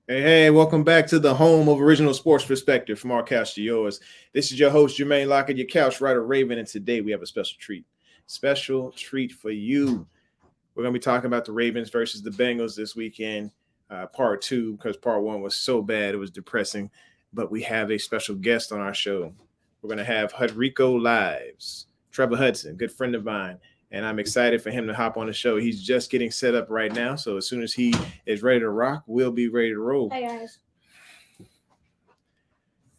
Hey, welcome back to the home of original sports perspective from our couch to yours. This is your host, Jermaine Lockett, your couch writer, Raven, and today we have a special treat for you. We're going to be talking about the Ravens versus the Bengals this weekend, part two, because part one was so bad, it was depressing, but we have a special guest on our show. We're going to have Hudrico Lives, Trevor Hudson, good friend of mine. And I'm excited for him to hop on the show. He's just getting set up right now. So as soon as he is ready to rock, we'll be ready to roll. Hey, guys.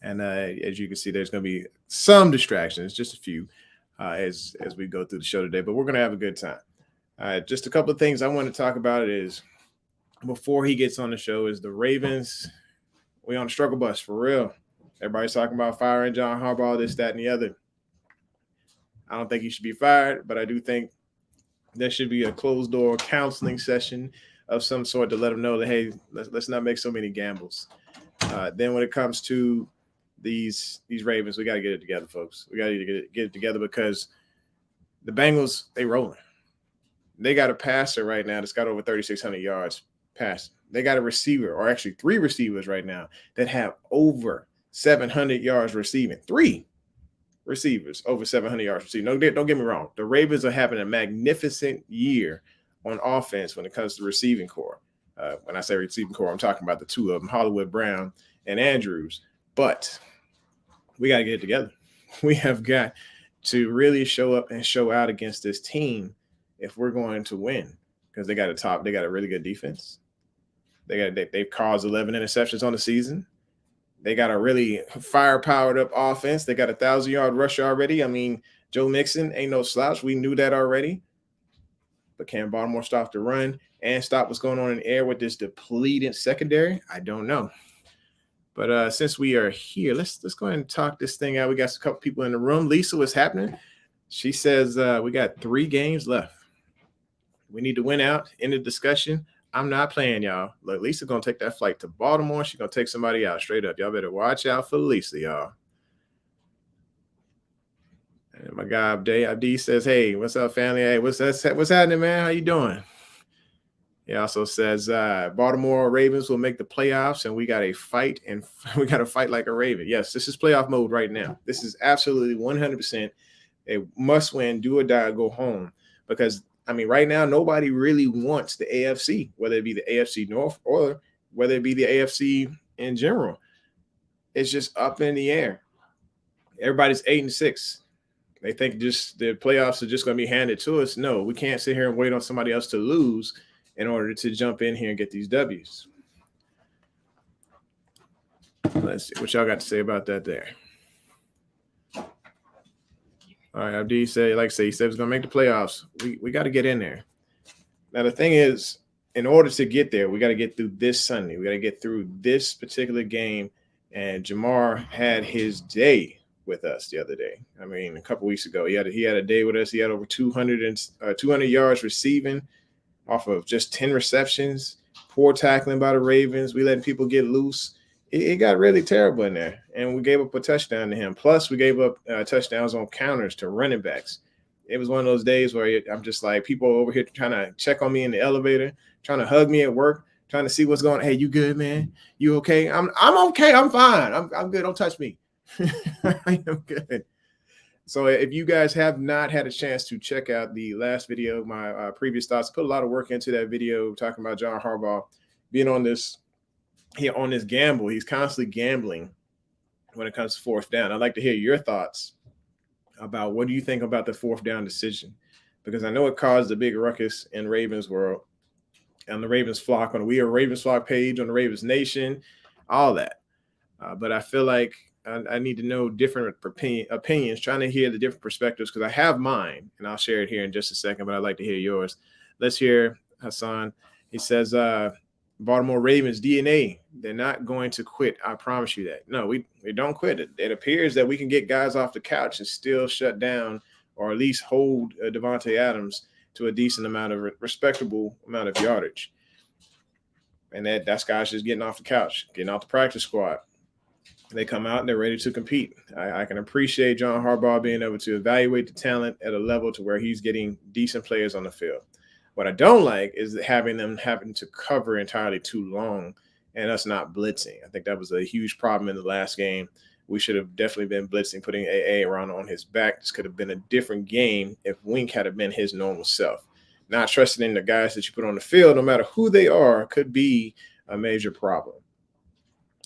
And as you can see, there's going to be some distractions, just a few, as we go through the show today. But we're going to have a good time. Just a couple of things I want to talk about is, before he gets on the show, is the Ravens. We on the struggle bus, for real. Everybody's talking about firing John Harbaugh, this, that, and the other. I don't think he should be fired, but I do think there should be a closed-door counseling session of some sort to let him know that, hey, let's not make so many gambles. Then when it comes to these Ravens, we got to get it together, folks. We got to get it together because the Bengals, they rolling. They got a passer right now that's got over 3,600 yards passing. They got a receiver, or actually three receivers right now, that have over 700 yards receiving. Three receivers over 700 yards receiving. Don't get me wrong. The Ravens are having a magnificent year on offense when it comes to receiving core. When I say receiving core, I'm talking about the two of them, Hollywood Brown and Andrews. But we got to get it together. We have got to really show up and show out against this team if we're going to win, because they got a really good defense. They've caused 11 interceptions on the season. They got a really fire-powered up offense. They got a 1,000-yard rusher already. I mean, Joe Mixon ain't no slouch. We knew that already. But can Baltimore stop the run and stop what's going on in the air with this depleted secondary? I don't know. But since we are here, let's go ahead and talk this thing out. We got a couple people in the room. Lisa, what's happening? She says we got 3 games left. We need to win out. End of discussion. I'm not playing, y'all. Look, Lisa going to take that flight to Baltimore. She's going to take somebody out straight up. Y'all better watch out for Lisa, y'all. And my guy, Abdi says, hey, what's up, family? Hey, what's happening, man? How you doing? He also says Baltimore Ravens will make the playoffs, and we got to fight like a Raven. Yes, this is playoff mode right now. This is absolutely 100% a must-win, do or die, go home, because I mean, right now, nobody really wants the AFC, whether it be the AFC North or whether it be the AFC in general. It's just up in the air. Everybody's 8-6. They think just the playoffs are just going to be handed to us. No, we can't sit here and wait on somebody else to lose in order to jump in here and get these W's. Let's see what y'all got to say about that there. All right, Abdi said, he said he's going to make the playoffs. We got to get in there. Now, the thing is, in order to get there, we got to get through this Sunday. We got to get through this particular game. And Jamar had his day with us the other day. I mean, a couple weeks ago, he had a day with us. He had over 200 yards receiving off of just 10 receptions. Poor tackling by the Ravens. We letting people get loose. It got really terrible in there, and we gave up a touchdown to him. Plus, we gave up touchdowns on counters to running backs. It was one of those days where I'm just like, people over here trying to check on me in the elevator, trying to hug me at work, trying to see what's going on. Hey, you good, man? You okay? I'm okay. I'm fine. I'm good. Don't touch me. I am good. So if you guys have not had a chance to check out the last video, my previous thoughts, I put a lot of work into that video talking about John Harbaugh being on this gamble. He's constantly gambling when it comes to fourth down. I'd like to hear your thoughts about what do you think about the fourth down decision, because I know it caused a big ruckus in Ravens world and the Ravens flock on the We Are Ravens flock page on the Ravens Nation, all that. But I feel like I need to know different opinions, trying to hear the different perspectives, because I have mine and I'll share it here in just a second, but I'd like to hear yours. Let's hear Hassan. He says, Baltimore Ravens DNA, they're not going to quit. I promise you that. No, we don't quit. It appears that we can get guys off the couch and still shut down, or at least hold Devontae Adams to a decent amount of respectable amount of yardage. And that's guys just getting off the couch, getting off the practice squad. they come out and they're ready to compete. I can appreciate John Harbaugh being able to evaluate the talent at a level to where he's getting decent players on the field. What I don't like is having them having to cover entirely too long and us not blitzing. I think that was a huge problem in the last game. We should have definitely been blitzing, putting AA around on his back. This could have been a different game if Wink had been his normal self. Not trusting in the guys that you put on the field, no matter who they are, could be a major problem.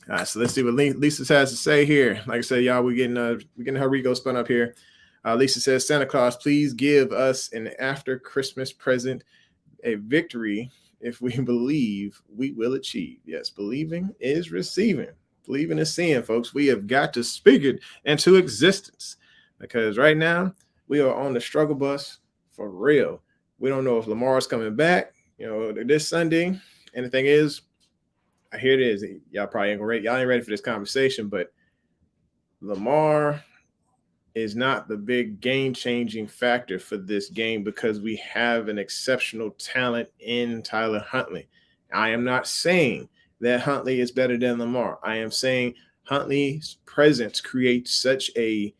All right, so let's see what Lisa has to say here. Like I said, y'all, we're getting Hudrico spun up here. Lisa says, Santa Claus, please give us an after Christmas present, a victory. If we believe, we will achieve. Yes, believing is receiving. Believing is seeing, folks. We have got to speak it into existence, because right now we are on the struggle bus for real. We don't know if Lamar's coming back, this Sunday. And the thing is, here it is. Y'all probably ain't ready. Y'all ain't ready for this conversation, but Lamar is not the big game-changing factor for this game because we have an exceptional talent in Tyler Huntley. I am not saying that Huntley is better than Lamar. I am saying Huntley's presence creates such a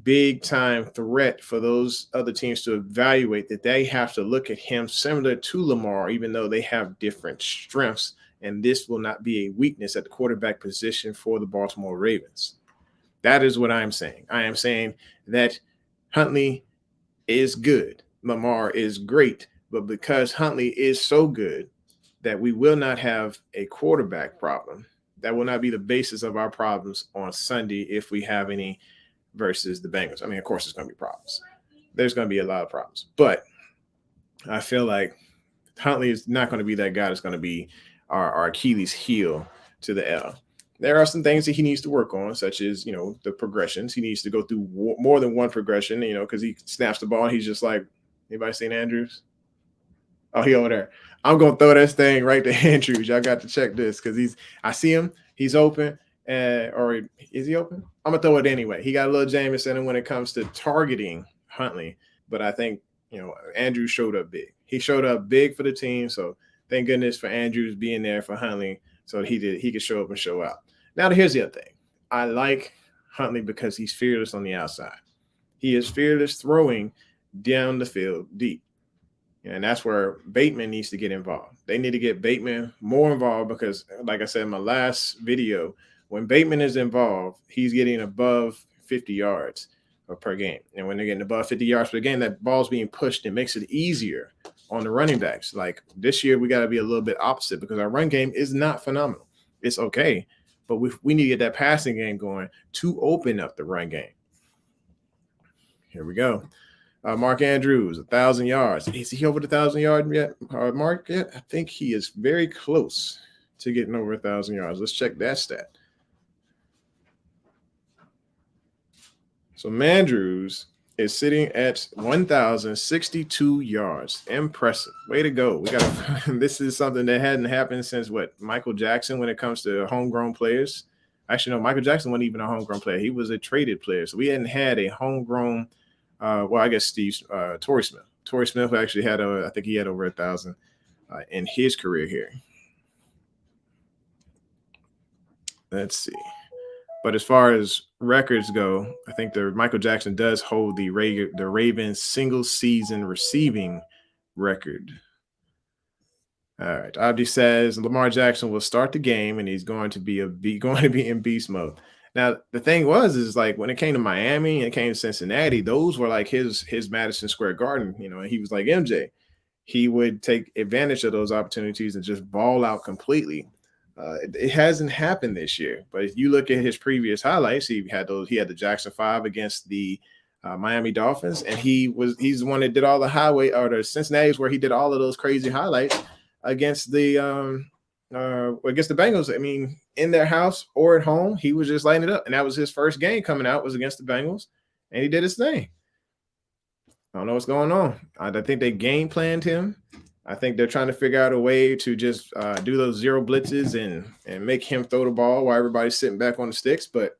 big-time threat for those other teams to evaluate that they have to look at him similar to Lamar, even though they have different strengths. And this will not be a weakness at the quarterback position for the Baltimore Ravens. That is what I'm saying. I am saying that Huntley is good. Lamar is great. But because Huntley is so good that we will not have a quarterback problem, that will not be the basis of our problems on Sunday if we have any versus the Bengals. I mean, of course, there's going to be problems. There's going to be a lot of problems. But I feel like Huntley is not going to be that guy that's going to be our Achilles heel to the L. There are some things that he needs to work on, such as, the progressions. He needs to go through more than one progression, because he snaps the ball and he's just like, anybody seen Andrews? Oh, he over there. I'm going to throw this thing right to Andrews. Y'all got to check this because I see him. He's open. Or is he open? I'm going to throw it anyway. He got a little Jameson when it comes to targeting Huntley. But I think, Andrews showed up big. He showed up big for the team. So thank goodness for Andrews being there for Huntley so he could show up and show out. Now, here's the other thing. I like Huntley because he's fearless on the outside. He is fearless throwing down the field deep. And that's where Bateman needs to get involved. They need to get Bateman more involved because, like I said in my last video, when Bateman is involved, he's getting above 50 yards per game. And when they're getting above 50 yards per game, that ball's being pushed. It makes it easier on the running backs. Like this year, we got to be a little bit opposite because our run game is not phenomenal. It's okay, but we need to get that passing game going to open up the run game. Here we go. Mark Andrews, 1,000 yards. Is he over the 1,000-yard yet? Mark yet? I think he is very close to getting over 1,000 yards. Let's check that stat. So Mandrews is sitting at 1,062 yards. Impressive. Way to go. This is something that hadn't happened since Michael Jackson when it comes to homegrown players. Actually, no, Michael Jackson wasn't even a homegrown player. He was a traded player. So we hadn't had a homegrown, I guess Torrey Smith. Torrey Smith actually had, I think he had over 1,000 in his career here. Let's see. But as far as records go, I think Michael Jackson does hold the Ravens single season receiving record. All right. Abdi says Lamar Jackson will start the game and he's going to be in beast mode. Now, the thing is when it came to Miami and it came to Cincinnati, those were like his Madison Square Garden, and he was like MJ. He would take advantage of those opportunities and just ball out completely. It hasn't happened this year, but if you look at his previous highlights, he had the Jackson 5 against the Miami Dolphins, and he's the one that did all the the Cincinnati's where he did all of those crazy highlights against the Bengals. I mean, in their house or at home, he was just lighting it up, and that was his first game coming out was against the Bengals, and he did his thing. I don't know what's going on. I think they game planned him. I think they're trying to figure out a way to just do those zero blitzes and make him throw the ball while everybody's sitting back on the sticks. But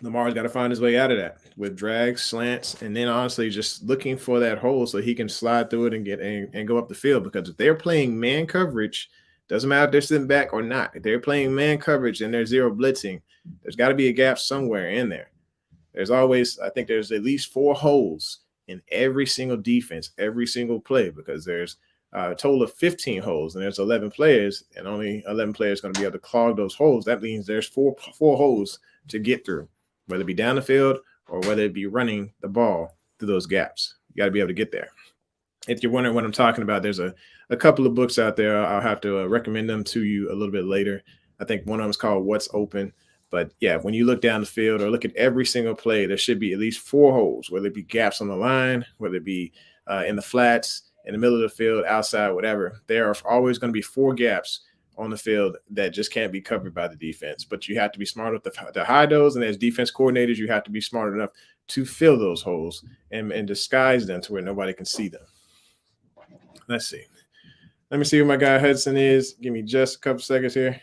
Lamar's got to find his way out of that with drags, slants, and then honestly just looking for that hole so he can slide through it and go up the field. Because if they're playing man coverage, Doesn't matter if they're sitting back or not. If they're playing man coverage and they're zero blitzing, there's got to be a gap somewhere in there. I think there's at least 4 holes in every single defense, every single play, because there's a total of 15 holes and there's 11 players, and only 11 players going to be able to clog those holes. That means there's four holes to get through, whether it be down the field or whether it be running the ball through those gaps. You got to be able to get there. If you're wondering what I'm talking about, there's a couple of books out there. I'll have to recommend them to you a little bit later. I think one of them is called What's Open. But yeah, when you look down the field or look at every single play, there should be at least 4 holes, whether it be gaps on the line, whether it be in the flats, in the middle of the field, outside, whatever. There are always going to be 4 gaps on the field that just can't be covered by the defense. But you have to be smart enough to hide those. And as defense coordinators, you have to be smart enough to fill those holes and disguise them to where nobody can see them. Let's see. Let me see who my guy Hudson is. Give me just a couple seconds here.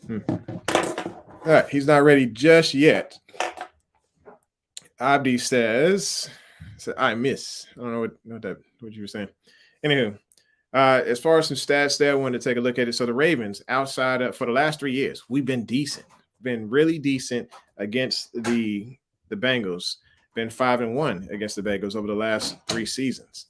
All right, he's not ready just yet. Abdi says, I miss. I don't know what you were saying. Anywho, as far as some stats there, I wanted to take a look at it. So the Ravens, outside of, for the last 3 years, we've been decent, been really decent against the Bengals, been 5-1 against the Bengals over the last 3 seasons.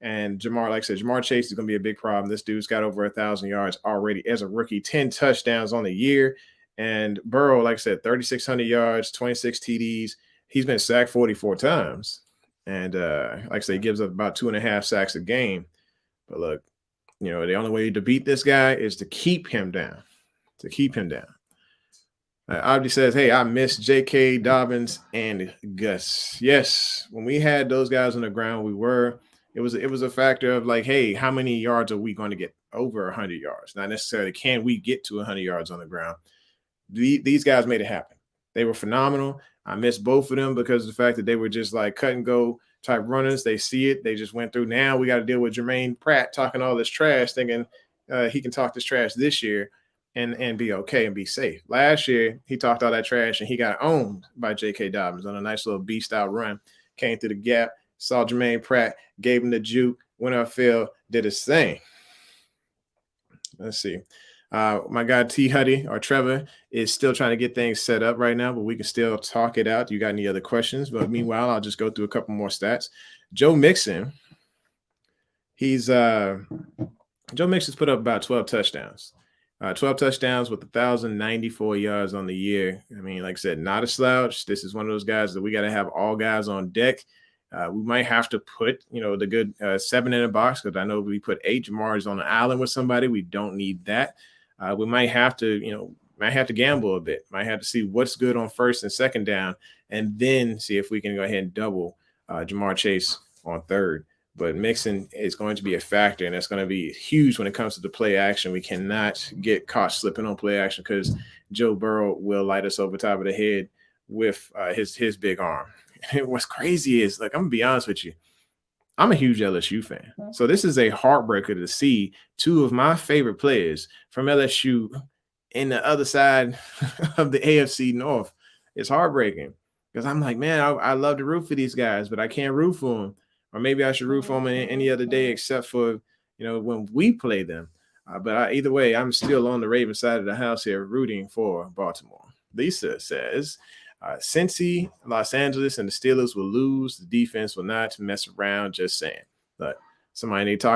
And Jamar, like I said, Jamar Chase is going to be a big problem. This dude's got over 1,000 yards already as a rookie, 10 touchdowns on the year. And Burrow, like I said, 3,600 yards, 26 TDs. He's been sacked 44 times. And like I say, he gives up about 2.5 sacks a game. But look, the only way to beat this guy is to keep him down, Abdi says, hey, I miss J.K. Dobbins and Gus. Yes, when we had those guys on the ground, it was a factor of like, hey, how many yards are we going to get? Over 100 yards. Not necessarily can we get to 100 yards on the ground. These guys made it happen. They were phenomenal. I miss both of them because of the fact that they were just like cut and go type runners. They see it. They just went through. Now we got to deal with Jermaine Pratt talking all this trash, thinking he can talk this trash this year and be okay and be safe. Last year, he talked all that trash and he got owned by J.K. Dobbins on a nice little B-style run. Came through the gap, saw Jermaine Pratt, gave him the juke, went upfield, did his thing. Let's see. My guy T. Huddy or Trevor is still trying to get things set up right now, but we can still talk it out. You got any other questions? But meanwhile, I'll just go through a couple more stats. Joe Mixon, Joe Mixon's put up about 12 touchdowns. 12 touchdowns with 1,094 yards on the year. I mean, like I said, not a slouch. This is one of those guys that we got to have all guys on deck. We might have to put, the good 7 in the box because I know we put 8 Jamars on the island with somebody. We don't need that. We might have to, gamble a bit. Might have to see what's good on first and second down, and then see if we can go ahead and double Jamar Chase on third. But Mixon is going to be a factor, and that's going to be huge when it comes to the play action. We cannot get caught slipping on play action because Joe Burrow will light us over top of the head with his big arm. And what's crazy is, like, I'm going to be honest with you, I'm a huge LSU fan. So this is a heartbreaker to see 2 of my favorite players from LSU in the other side of the AFC North. It's heartbreaking because I'm like, man, I love to root for these guys, but I can't root for them. Or maybe I should root for them any other day except for, when we play them. But either way, I'm still on the Ravens side of the house here rooting for Baltimore. Lisa says, Cincy, Los Angeles, and the Steelers will lose. The defense will not mess around. Just saying. But somebody need to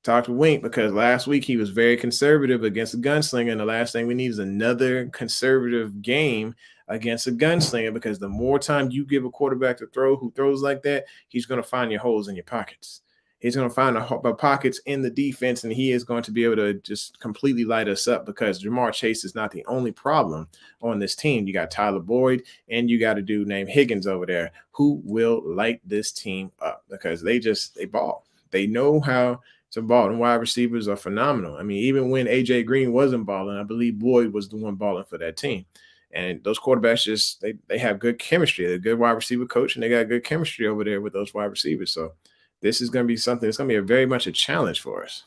talk to Wink because last week he was very conservative against a gunslinger, and the last thing we need is another conservative game against a gunslinger because the more time you give a quarterback to throw who throws like that, he's going to find your holes in your pockets. He's going to find the pockets in the defense, and he is going to be able to just completely light us up because Jamar Chase is not the only problem on this team. You got Tyler Boyd, and you got a dude named Higgins over there who will light this team up because they ball. They know how to ball, and wide receivers are phenomenal. I mean, even when A.J. Green wasn't balling, I believe Boyd was the one balling for that team. And those quarterbacks just they have good chemistry. They're a good wide receiver coach, and they got good chemistry over there with those wide receivers. So this is going to be something. It's going to be very much a challenge for us.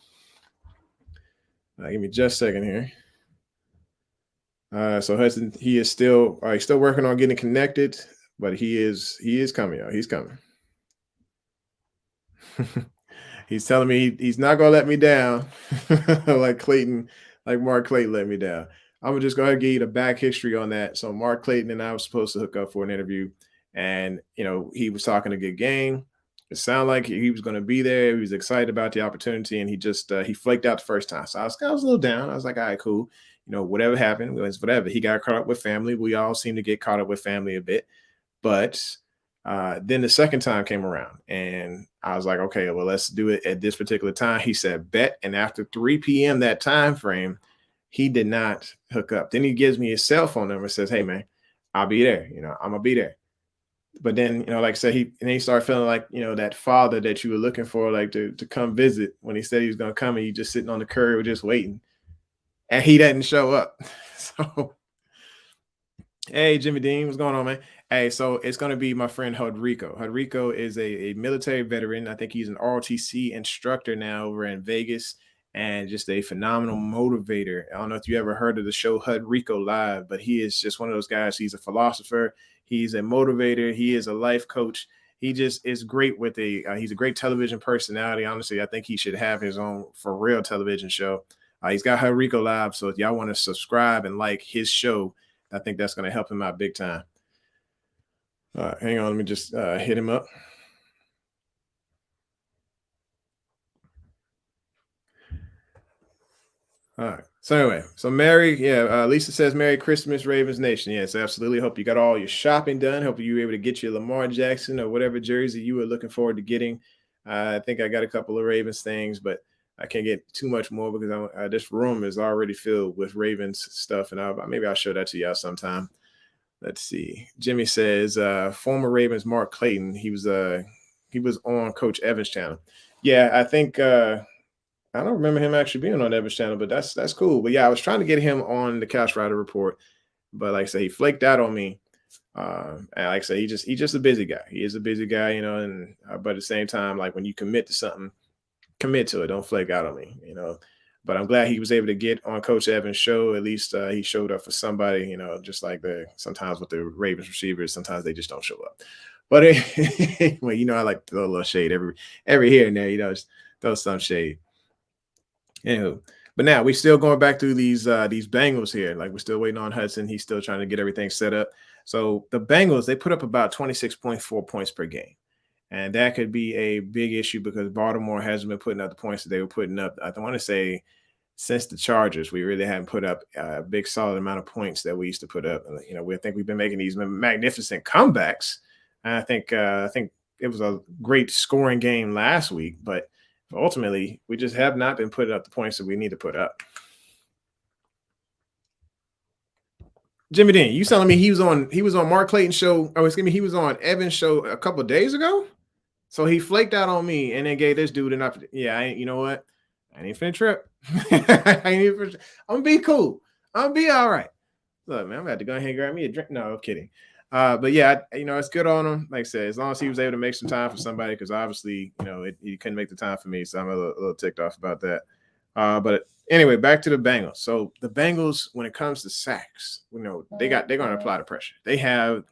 Give me just a second here. So Hudson, he is still he's still working on getting connected, but he is coming out. He's coming. He's telling me he's not gonna let me down, like Clayton, like Mark Clayton let me down. I'm gonna just go ahead and give you the back history on that. So Mark Clayton and I was supposed to hook up for an interview, and he was talking a good game. It sounded like he was going to be there. He was excited about the opportunity, and he just he flaked out the first time. So I was a little down. I was like, all right, cool. Whatever happened was whatever. He got caught up with family. We all seem to get caught up with family a bit. But then the second time came around, and I was like, okay, well, let's do it at this particular time. He said, bet. And after 3 p.m. that time frame, he did not hook up. Then he gives me his cell phone number and says, hey, man, I'll be there. I'm going to be there. But then, like I said, he started feeling like, that father that you were looking for, like to come visit when he said he was going to come, and you just sitting on the curb just waiting. And he didn't show up. So, hey, Jimmy Dean, what's going on, man? Hey, so it's going to be my friend Hudrico. Hudrico is a military veteran. I think he's an ROTC instructor now over in Vegas, and just a phenomenal motivator. I don't know if you ever heard of the show Hudrico Live, but he is just one of those guys. He's a philosopher. He's a motivator. He is a life coach. He just is great with he's a great television personality. Honestly, I think he should have his own for real television show. He's got Hudrico Live. So if y'all want to subscribe and like his show, I think that's going to help him out big time. All right, hang on. Let me just hit him up. All right. So anyway, Lisa says Merry Christmas, Ravens Nation. Yes, absolutely. Hope you got all your shopping done. Hope you were able to get your Lamar Jackson or whatever jersey you were looking forward to getting. I think I got a couple of Ravens things, but I can't get too much more because this room is already filled with Ravens stuff, and maybe I'll show that to y'all sometime. Let's see. Jimmy says former Ravens Mark Clayton. He was on Coach Evans' channel. Yeah, I think. I don't remember him actually being on Evans' channel, but that's cool. But yeah, I was trying to get him on the Couch Rider Report, but like I said, he flaked out on me. And like I said, he's just a busy guy. He is a busy guy, and but at the same time, like when you commit to something, commit to it. Don't flake out on me, But I'm glad he was able to get on Coach Evans' show. At least he showed up for somebody, just like sometimes with the Ravens receivers, sometimes they just don't show up. But anyway, I like to throw a little shade every here and there, just throw some shade. Anywho, but now we're still going back through these Bengals here. Like we're still waiting on Hudson. He's still trying to get everything set up. So the Bengals, they put up about 26.4 points per game. And that could be a big issue because Baltimore hasn't been putting up the points that they were putting up. I want to say since the Chargers, we really haven't put up a big solid amount of points that we used to put up. We think we've been making these magnificent comebacks. And I think it was a great scoring game last week, but ultimately, we just have not been putting up the points that we need to put up. Jimmy Dean, you telling me he was on Mark Clayton's show? Oh, excuse me, he was on Evan's show a couple of days ago. So he flaked out on me and then gave this dude an opportunity. Yeah, you know what? I ain't finna trip. I'm gonna be cool. I'm gonna be all right. Look, man, I'm about to go ahead and grab me a drink. No, I'm kidding. But yeah, it's good on him. Like I said, as long as he was able to make some time for somebody, because obviously, he couldn't make the time for me, so I'm a little ticked off about that. But anyway, back to the Bengals. So the Bengals, when it comes to sacks, they're going to apply the pressure. They have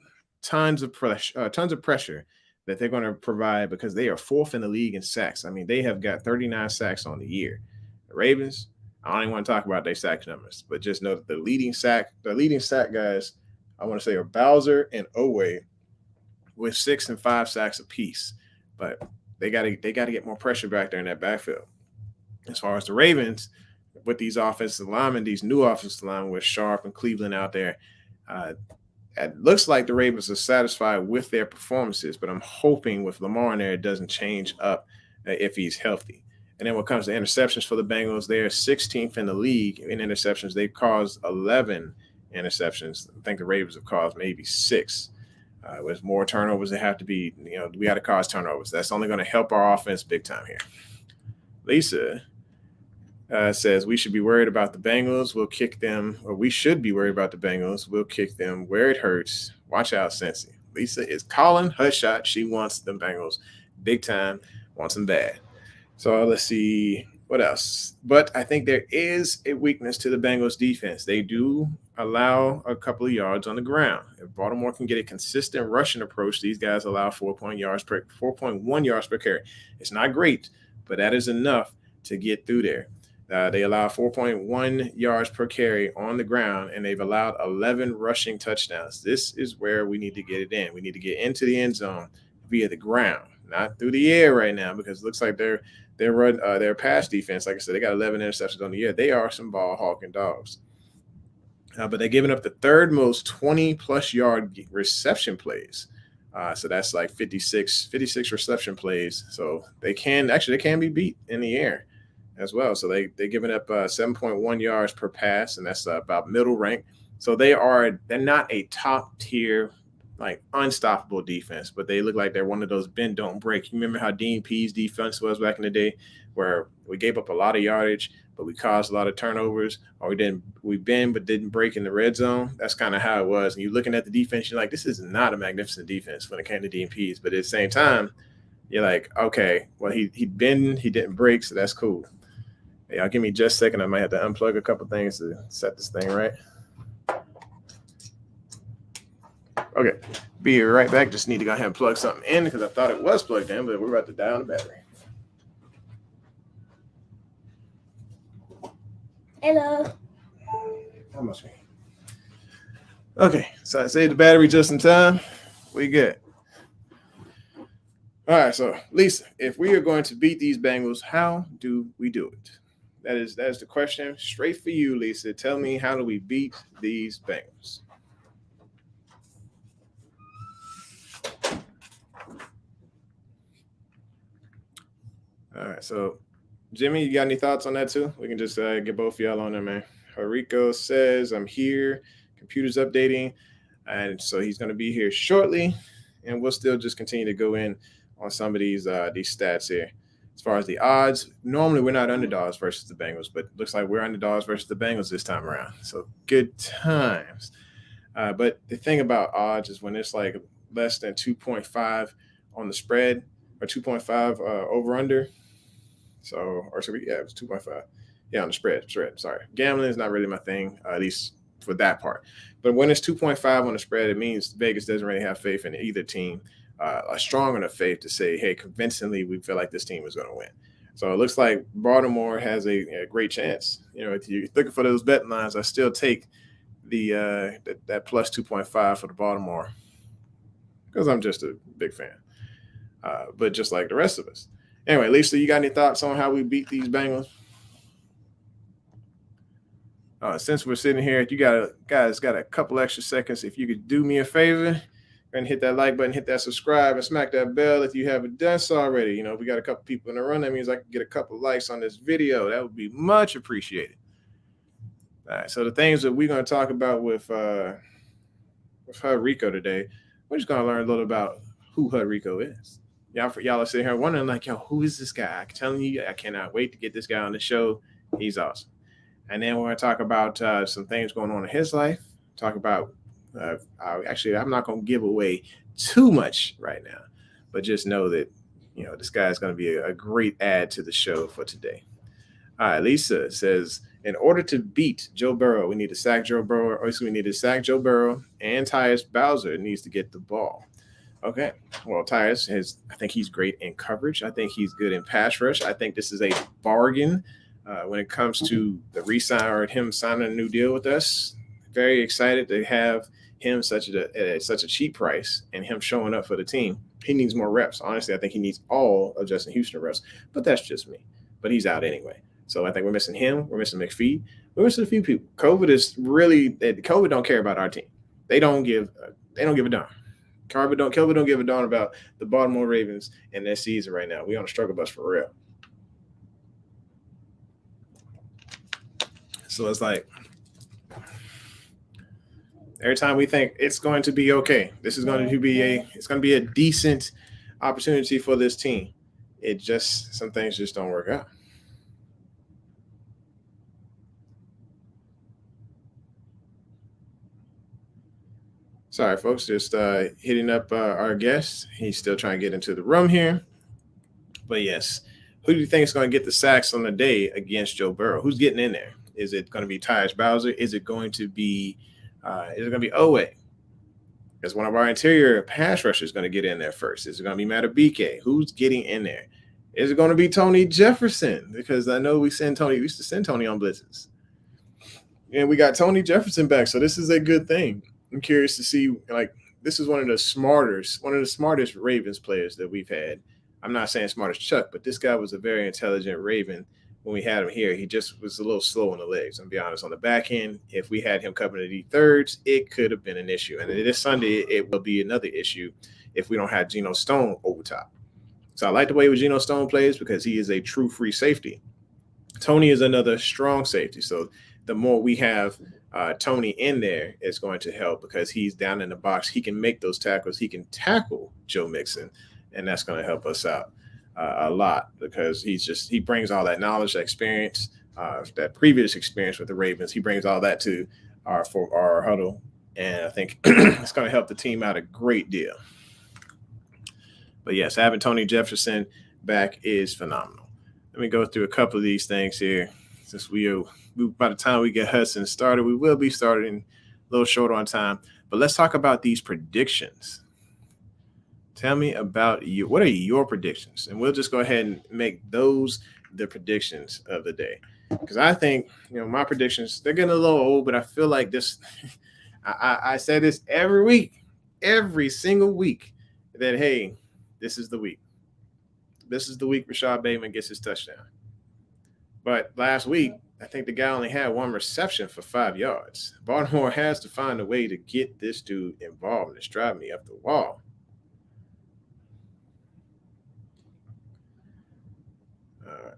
tons of pressure that they're going to provide because they are fourth in the league in sacks. I mean, they have got 39 sacks on the year. The Ravens, I don't even want to talk about their sack numbers, but just know that the leading sack guys, I want to say, are Bowser and Owe with 6 and 5 sacks apiece. But they got to get more pressure back there in that backfield. As far as the Ravens, with these offensive linemen, these new offensive linemen with Sharp and Cleveland out there, it looks like the Ravens are satisfied with their performances, but I'm hoping with Lamar in there, it doesn't change up if he's healthy. And then when it comes to interceptions for the Bengals, they're 16th in the league in interceptions. They've caused 11 interceptions. I think the Ravens have caused maybe 6. With more turnovers, they have to be, we got to cause turnovers. That's only going to help our offense big time here. Lisa says we should be worried about the Bengals. We'll kick them, or we should be worried about the Bengals. We'll kick them where it hurts. Watch out, Cincy. Lisa is calling her shot. She wants the Bengals big time, wants them bad. So let's see what else. But I think there is a weakness to the Bengals defense. They do allow a couple of yards on the ground. If Baltimore can get a consistent rushing approach, these guys allow 4.1 yards per carry. It's not great, but that is enough to get through there. They allow 4.1 yards per carry on the ground, and they've allowed 11 rushing touchdowns. This is where we need to get it in. We need to get into the end zone via the ground, not through the air right now, because it looks like their pass defense, like I said, they got 11 interceptions on the year. They are some ball hawking dogs. But they're giving up the third most 20-plus yard reception plays. So that's like 56 reception plays. So they can be beat in the air as well. So they're giving up 7.1 yards per pass, and that's about middle rank. So they're not a top tier, like unstoppable defense, but they look like they're one of those bend don't break. You remember how Dean Pease defense was back in the day, where we gave up a lot of yardage, but we caused a lot of turnovers, or we bend but didn't break in the red zone. That's kind of how it was. And you're looking at the defense, you're like, this is not a magnificent defense when it came to Dean Pease. But at the same time, you're like, okay, well, he didn't break, so that's cool. Hey, y'all give me just a second. I might have to unplug a couple things to set this thing right. Okay, be right back. Just need to go ahead and plug something in because I thought it was plugged in, but we're about to die on the battery. Hello. How much? Okay, so I saved the battery just in time. We good. All right, so Lisa, if we are going to beat these Bengals, how do we do it? That is the question straight for you, Lisa. Tell me, how do we beat these Bengals? All right, so Jimmy, you got any thoughts on that too? We can just get both of y'all on there, man. Hudrico says, I'm here. Computer's updating. And so he's going to be here shortly. And we'll still just continue to go in on some of these stats here. As far as the odds, normally we're not underdogs versus the Bengals, but it looks like we're underdogs versus the Bengals this time around. So good times. But the thing about odds is when it's like less than 2.5 on the spread or 2.5 over under. It was 2.5. Yeah, on the spread. Sorry. Gambling is not really my thing, at least for that part. But when it's 2.5 on the spread, it means Vegas doesn't really have faith in either team, a strong enough faith to say, hey, convincingly, we feel like this team is going to win. So it looks like Baltimore has a great chance. You know, if you're looking for those betting lines, I still take that plus 2.5 for the Baltimore because I'm just a big fan. But just like the rest of us. Anyway, Lisa, you got any thoughts on how we beat these Bengals? Since we're sitting here, you guys got a couple extra seconds. If you could do me a favor and hit that like button, hit that subscribe, and smack that bell if you haven't done so already. You know, we got a couple people in the run. That means I can get a couple likes on this video. That would be much appreciated. All right, so the things that we're going to talk about with Hudrico today, we're just going to learn a little about who Hudrico is. Y'all are sitting here wondering, like, yo, who is this guy? I'm telling you, I cannot wait to get this guy on the show. He's awesome. And then we're going to talk about some things going on in his life. Talk about, I'm not going to give away too much right now, but just know that, you know, this guy is going to be a great add to the show for today. All right, Lisa says, in order to beat Joe Burrow, we need to sack Joe Burrow, and Tyus Bowser needs to get the ball. Okay, well, Tyus I think he's great in coverage. I think he's good in pass rush. I think this is a bargain when it comes to the re-sign or him signing a new deal with us. Very excited to have him such a cheap price and him showing up for the team. He needs more reps. Honestly, I think he needs all of Justin Houston reps, but that's just me. But he's out anyway. So I think we're missing him. We're missing McPhee. We're missing a few people. COVID don't care about our team. They don't give a darn. Kelvin don't give a darn about the Baltimore Ravens and their season right now. We on a struggle bus for real. So it's like every time we think it's going to be okay, this is going to be a decent opportunity for this team. Some things just don't work out. Sorry, folks, just hitting up our guest. He's still trying to get into the room here. But yes, who do you think is going to get the sacks on the day against Joe Burrow? Who's getting in there? Is it going to be Tyus Bowser? Is it going to be Owe? Is one of our interior pass rushers going to get in there first? Is it going to be Matabike? Who's getting in there? Is it going to be Tony Jefferson? Because I know we used to send Tony on blitzes. And we got Tony Jefferson back. So this is a good thing. I'm curious to see, like, this is one of the smartest Ravens players that we've had. I'm not saying smart as Chuck, but this guy was a very intelligent Raven when we had him here. He just was a little slow on the legs. I'm be honest. On the back end, if we had him covering the deep thirds, it could have been an issue. And this Sunday, it will be another issue if we don't have Geno Stone over top. So I like the way Geno Stone plays because he is a true free safety. Tony is another strong safety. So the more we have Tony in there, it's going to help because he's down in the box. He can make those tackles. He can tackle Joe Mixon, and that's going to help us out a lot because he brings all that knowledge, that experience, that previous experience with the Ravens. He brings all that to our huddle, and I think it's going to help the team out a great deal. But yes, having Tony Jefferson back is phenomenal. Let me go through a couple of these things here. Since by the time we get Hudson started, we will be starting a little short on time. But let's talk about these predictions. Tell me about you. What are your predictions? And we'll just go ahead and make those the predictions of the day. Because I think, my predictions, they're getting a little old, but I feel like this, I say this every single week, that, hey, this is the week. This is the week Rashad Bateman gets his touchdown. But last week, I think the guy only had one reception for 5 yards. Baltimore has to find a way to get this dude involved, and it's driving me up the wall. All right.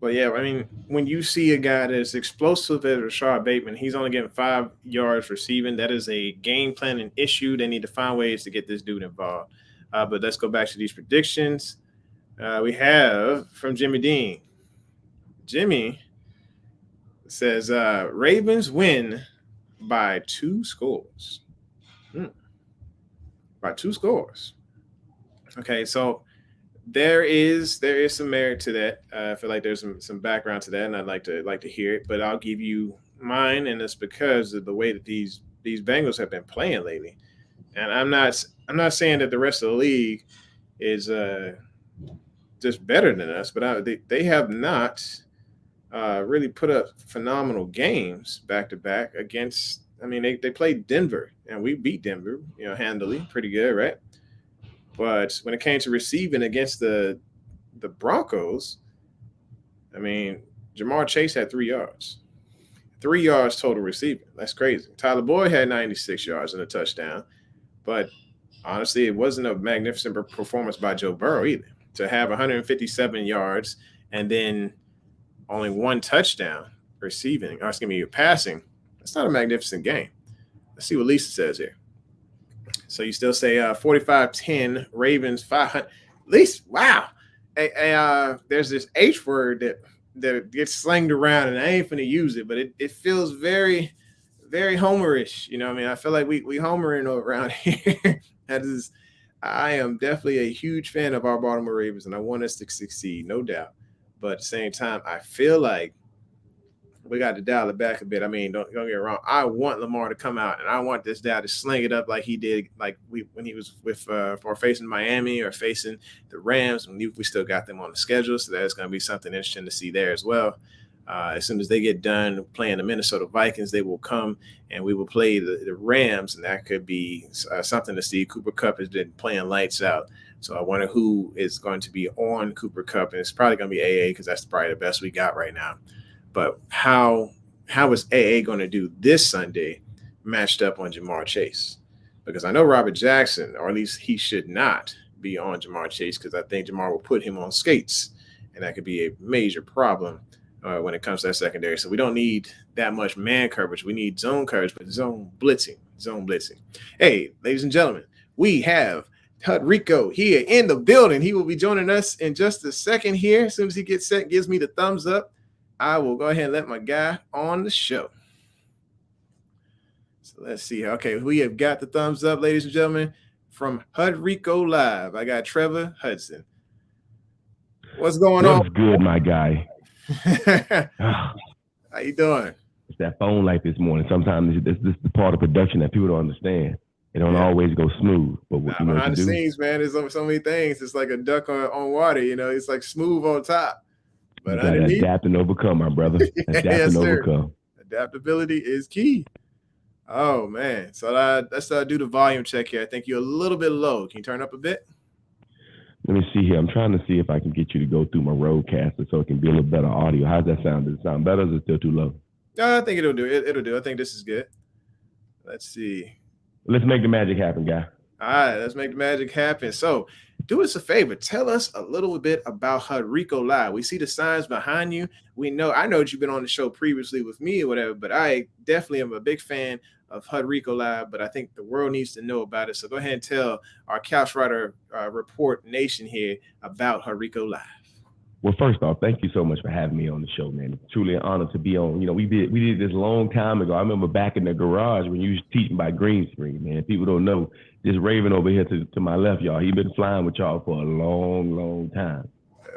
But yeah, I mean, when you see a guy that's explosive as Rashad Bateman, he's only getting 5 yards receiving. That is a game planning issue. They need to find ways to get this dude involved. But let's go back to these predictions. We have from Jimmy Dean. Jimmy says Ravens win by 2 scores. By 2 scores. Okay, so there is some merit to that. I feel like there's some background to that, and I'd like to hear it. But I'll give you mine, and it's because of the way that these Bengals have been playing lately. And I'm not saying that the rest of the league is just better than us, but they have not really put up phenomenal games back to back against. I mean, they played Denver, and we beat Denver, handily, pretty good, right? But when it came to receiving against the Broncos, I mean, Jamar Chase had 3 yards. 3 yards total receiving. That's crazy. Tyler Boyd had 96 yards and a touchdown. But honestly, it wasn't a magnificent performance by Joe Burrow either. To have 157 yards and then only 1 touchdown passing, that's not a magnificent game. Let's see what Lisa says here. So you still say 45-10, Ravens 500. Lisa, wow. There's this H word that gets slanged around, and I ain't finna use it, but it feels very, very homerish. I mean, I feel like we homering around here. I am definitely a huge fan of our Baltimore Ravens, and I want us to succeed, no doubt. But at the same time, I feel like we got to dial it back a bit. I mean, don't get me wrong. I want Lamar to come out, and I want this guy to sling it up like he did, when he was with or facing Miami or facing the Rams. And we still got them on the schedule, so that's going to be something interesting to see there as well. As soon as they get done playing the Minnesota Vikings, they will come and we will play the Rams, and that could be something to see. Cooper Kupp has been playing lights out. So I wonder who is going to be on Cooper Kupp, and it's probably going to be AA because that's probably the best we got right now. But how is AA going to do this Sunday matched up on Jamar Chase? Because I know Robert Jackson, or at least he should not be on Jamar Chase, because I think Jamar will put him on skates, and that could be a major problem when it comes to that secondary. So we don't need that much man coverage. We need zone coverage, but zone blitzing. Hey, ladies and gentlemen, we have Hudrico here in the building. He will be joining us in just a second here. As soon as he gets set, gives me the thumbs up, I will go ahead and let my guy on the show. So let's see. Okay, we have got the thumbs up, ladies and gentlemen. from Hudrico Live. I got Trevor Hudson. What's going on? What's good, my guy? How you doing? It's that phone life this morning. Sometimes this is the part of production that people don't understand. It don't always go smooth. But you know behind what the you do? scenes, man, there's so many things. It's like a duck on water, it's like smooth on top. But You got to underneath, adapt and overcome, my brother. Adapt yes, and sir. overcome. Adaptability is key. Oh man. So let's do the volume check here. I think you're a little bit low. Can you turn up a bit? Let me see here. I'm trying to see if I can get you to go through my roadcaster so it can be a little better audio. How's that sound? Does it sound better or is it still too low? I think it'll do. It'll do. I think this is good. Let's see. Let's make the magic happen, guy. All right, let's make the magic happen. So do us a favor. Tell us a little bit about Hudrico Live. We see the signs behind you. I know that you've been on the show previously with me or whatever, but I definitely am a big fan of Hudrico Live, but I think the world needs to know about it. So go ahead and tell our Couch Rider Report Nation here about Hudrico Live. Well, first off, thank you so much for having me on the show, man. It's truly an honor to be on. We did this a long time ago. I remember back in the garage when you was teaching by green screen, man. People don't know this Raven over here to my left, y'all. He been flying with y'all for a long, long time.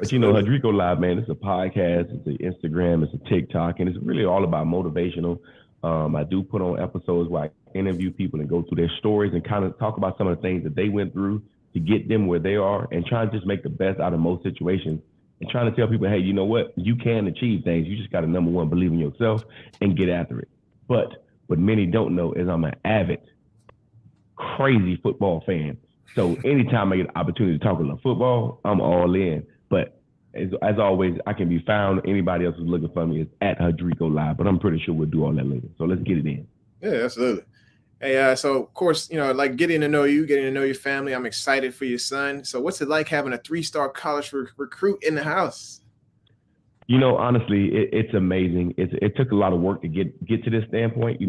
But Hudrico Live, man, it's a podcast, it's an Instagram, it's a TikTok, and it's really all about motivational. I do put on episodes where I interview people and go through their stories and kind of talk about some of the things that they went through to get them where they are and try to just make the best out of most situations. And trying to tell people, hey, you know what? You can achieve things. You just got to, number one, believe in yourself and get after it. But what many don't know is I'm an avid, crazy football fan. So anytime I get an opportunity to talk about football, I'm all in. But as always, I can be found. Anybody else who's looking for me is at Hudrico Live. But I'm pretty sure we'll do all that later. So let's get it in. Yeah, absolutely. Hey, so of course, like getting to know you, getting to know your family. I'm excited for your son. So what's it like having a 3-star college recruit in the house? Honestly, it's amazing. It took a lot of work to get to this standpoint.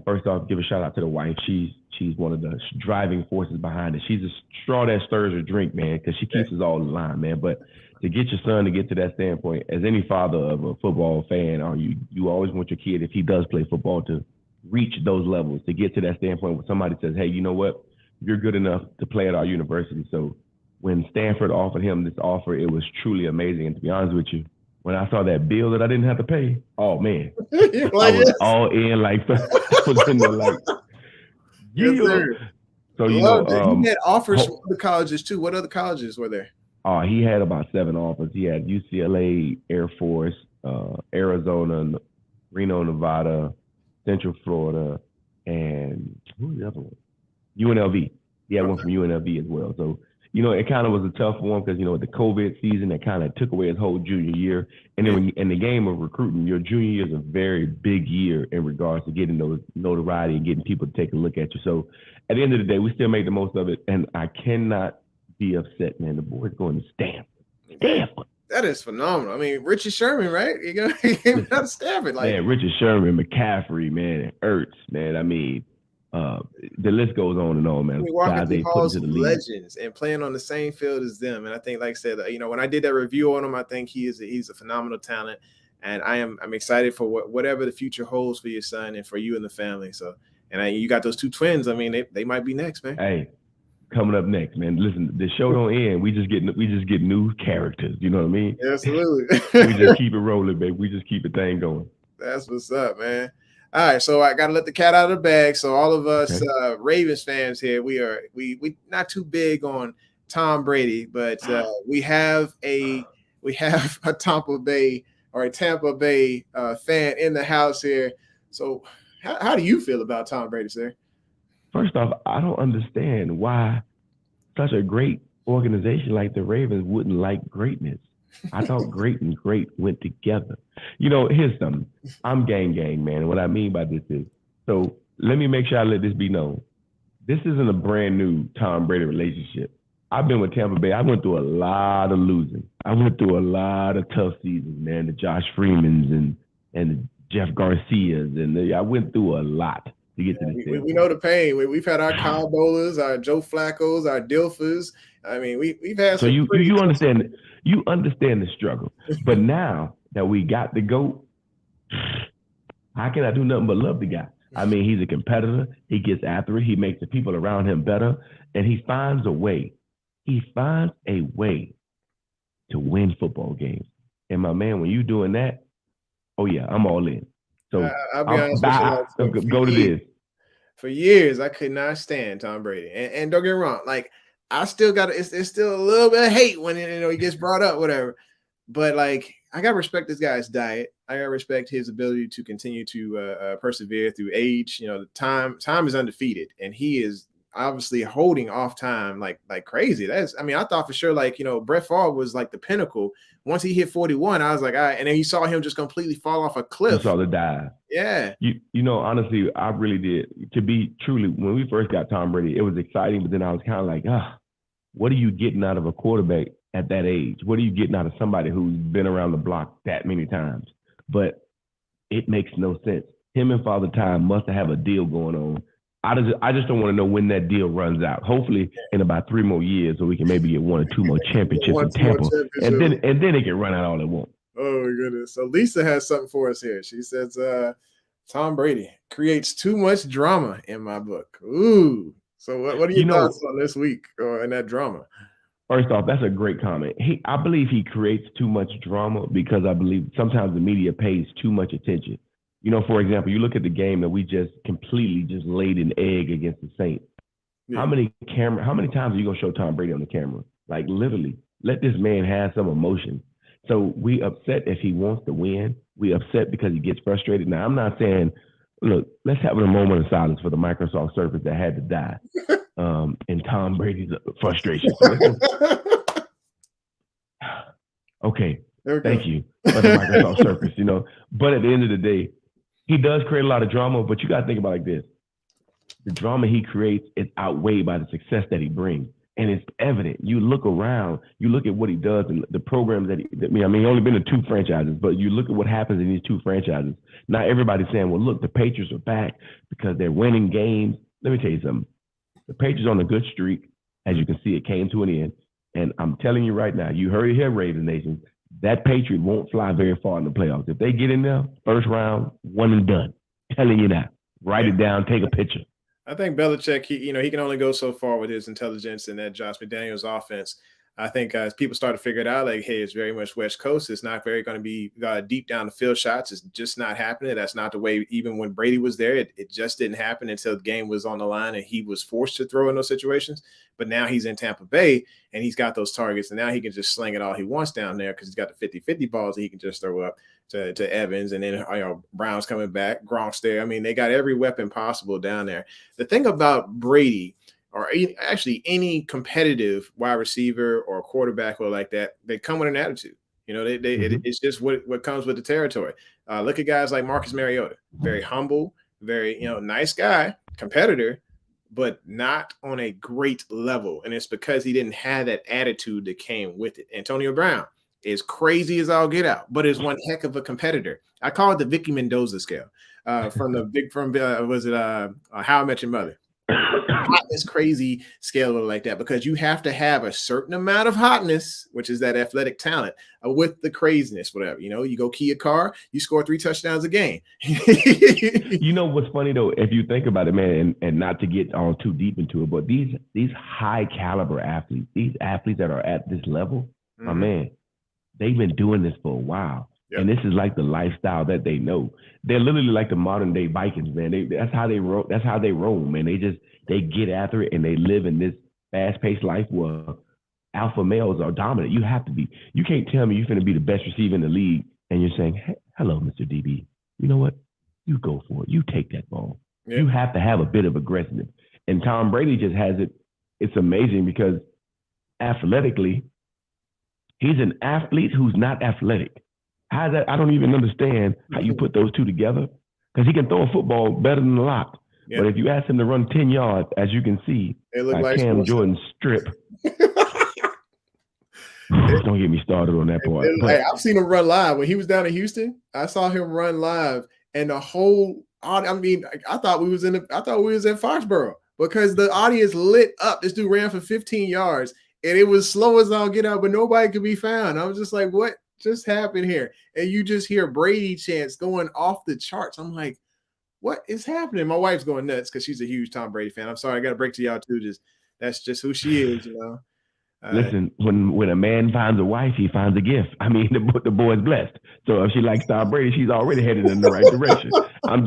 First off, give a shout out to the wife. She's one of the driving forces behind it. She's a straw that stirs her drink, man, because she keeps us all in line, man. But to get your son to get to that standpoint, as any father of a football fan, or you always want your kid, if he does play football, to reach those levels, to get to that standpoint where somebody says, hey, you know what? You're good enough to play at our university. So when Stanford offered him this offer, it was truly amazing. And to be honest with you, when I saw that bill that I didn't have to pay, oh man, I was all in, like I was in there like, yeah. Yes, sir. So he had offers from other colleges too. What other colleges were there? He had about 7 offers. He had UCLA, Air Force, Arizona, Reno, Nevada, Central Florida, and who was the other one? UNLV. He had one from UNLV as well. So, it kind of was a tough one because, the COVID season that kind of took away his whole junior year. And then in the game of recruiting, your junior year is a very big year in regards to getting those notoriety and getting people to take a look at you. So at the end of the day, we still made the most of it. And I cannot be upset, man. The boy's going to Stanford. That is phenomenal. I mean, Richard Sherman, right? He came out of Stanford. Man, Richard Sherman, McCaffrey, man, and Ertz, man. I mean, the list goes on and on, man. Walking through halls of legends and playing on the same field as them. And I think, like I said, when I did that review on him, I think he's a phenomenal talent. And I'm excited for whatever the future holds for your son and for you and the family. So, and you got those 2 twins. I mean, they might be next, man. Hey. Coming up next, man. Listen, the show don't end. We just get new characters. You know what I mean? Absolutely. We just keep it rolling, baby. We just keep the thing going. That's what's up, man. All right, so I gotta let the cat out of the bag. So all of us Ravens fans here, we not too big on Tom Brady, but we have a Tampa Bay fan in the house here. So how do you feel about Tom Brady, sir? First off, I don't understand why such a great organization like the Ravens wouldn't like greatness. I thought great and great went together. Here's something. I'm gang, man. And what I mean by this is, so let me make sure I let this be known. This isn't a brand new Tom Brady relationship. I've been with Tampa Bay. I went through a lot of losing. I went through a lot of tough seasons, man. The Josh Freemans and the Jeff Garcias. And I went through a lot to get to this. We know the pain. We've had our Kyle Bowlers, our Joe Flaccos, our Dilfers. I mean, we've had. So you understand. You understand the struggle. But now that we got the GOAT, how can I do nothing but love the guy? I mean, he's a competitor. He gets after it. He makes the people around him better, and he finds a way. He finds a way to win football games. And my man, when you're doing that, oh yeah, I'm all in. So I'll be honest with you. Like, go to this. For years, I could not stand Tom Brady, and don't get me wrong, like I still got it's still a little bit of hate when he gets brought up, whatever. But like I gotta respect this guy's diet. I gotta respect his ability to continue to persevere through age. The time is undefeated, and he is obviously holding off time like crazy. I thought for sure Brett Favre was like the pinnacle. Once he hit 41, I was like, all right, and then you saw him just completely fall off a cliff. You saw the dive. Yeah. Honestly, I really did. To be truly, when we first got Tom Brady, it was exciting, but then I was kind of like, what are you getting out of a quarterback at that age? What are you getting out of somebody who's been around the block that many times? But it makes no sense. Him and Father Time must have a deal going on. I just don't want to know when that deal runs out. Hopefully in about 3 more years, so we can maybe get 1 or 2 more championships in Tampa, and then it can run out all it wants. Oh my goodness! So Lisa has something for us here. She says, "Tom Brady creates too much drama in my book." Ooh. So what are your thoughts on this week or in that drama? First off, that's a great comment. I believe he creates too much drama because I believe sometimes the media pays too much attention. For example, you look at the game that we just completely just laid an egg against the Saints. Yeah. How many times are you gonna show Tom Brady on the camera? Like literally, let this man have some emotion. So we upset if he wants to win. We upset because he gets frustrated. Now I'm not saying, look, let's have a moment of silence for the Microsoft Surface that had to die in Tom Brady's frustration. Okay, thank you for the Microsoft Surface. But at the end of the day, he does create a lot of drama, but you got to think about it like this. The drama he creates is outweighed by the success that he brings. And it's evident. You look around, you look at what he does and the programs that he's only been in 2 franchises, but you look at what happens in these 2 franchises. Now everybody's saying, well, look, the Patriots are back because they're winning games. Let me tell you something. The Patriots on a good streak. As you can see, it came to an end. And I'm telling you right now, you heard it here, Ravens Nation. That Patriot won't fly very far in the playoffs. If they get in there, first round, 1 and done. Telling you that. Write it down, take a picture. I think Belichick, he can only go so far with his intelligence in that Josh McDaniels offense. I think as people start to figure it out, like, hey, it's very much West Coast. It's not very going to be deep down the field shots. It's just not happening. That's not the way. Even when Brady was there, it just didn't happen until the game was on the line and he was forced to throw in those situations. But now he's in Tampa Bay and he's got those targets, and now he can just sling it all he wants down there because he's got the 50-50 balls that he can just throw up to Evans. And then Brown's coming back, Gronk's there. They got every weapon possible down there. The thing about Brady, or actually any competitive wide receiver or quarterback or like that, they come with an attitude. It's just what comes with the territory. Look at guys like Marcus Mariota, very humble, very nice guy, competitor, but not on a great level. And it's because he didn't have that attitude that came with it. Antonio Brown is crazy as all get out, but is one heck of a competitor. I call it the Vicky Mendoza scale from How I Met Your Mother. Hotness crazy scale like that, because you have to have a certain amount of hotness, which is that athletic talent, with the craziness, whatever. You go key a car, you score 3 touchdowns a game. What's funny though, if you think about it, man, and not to get all too deep into it, but these high caliber athletes, these athletes that are at this level, my man, they've been doing this for a while. Yep. And this is like the lifestyle that they know. They're literally like the modern day Vikings, man. That's how they roll. That's how they roll, man. They get after it and they live in this fast paced life where alpha males are dominant. You have to be. You can't tell me you're going to be the best receiver in the league and you're saying, hey, hello, Mr. DB. You know what? You go for it. You take that ball. Yep. You have to have a bit of aggressiveness. And Tom Brady just has it. It's amazing because athletically, he's an athlete who's not athletic. How that? I don't even understand how you put those two together, because he can throw a football better than a lot. Yep. But if you ask him to run 10 yards, as you can see, like Cam Jordan's strip. Don't get me started on that part. Hey, I've seen him run live. When he was down in Houston, I saw him run live, and the whole audience, I thought we was in Foxborough, because the audience lit up. This dude ran for 15 yards, and it was slow as all get out, but nobody could be found. I was just like, what just happened here? And you just hear Brady chants going off the charts. I'm like, what is happening? My wife's going nuts because she's a huge Tom Brady fan. I'm sorry, I got to break to y'all too. That's just who she is, you know. Listen, when a man finds a wife, he finds a gift. I mean, the boy's blessed. So if she likes Tom Brady, she's already headed in the right direction. I'm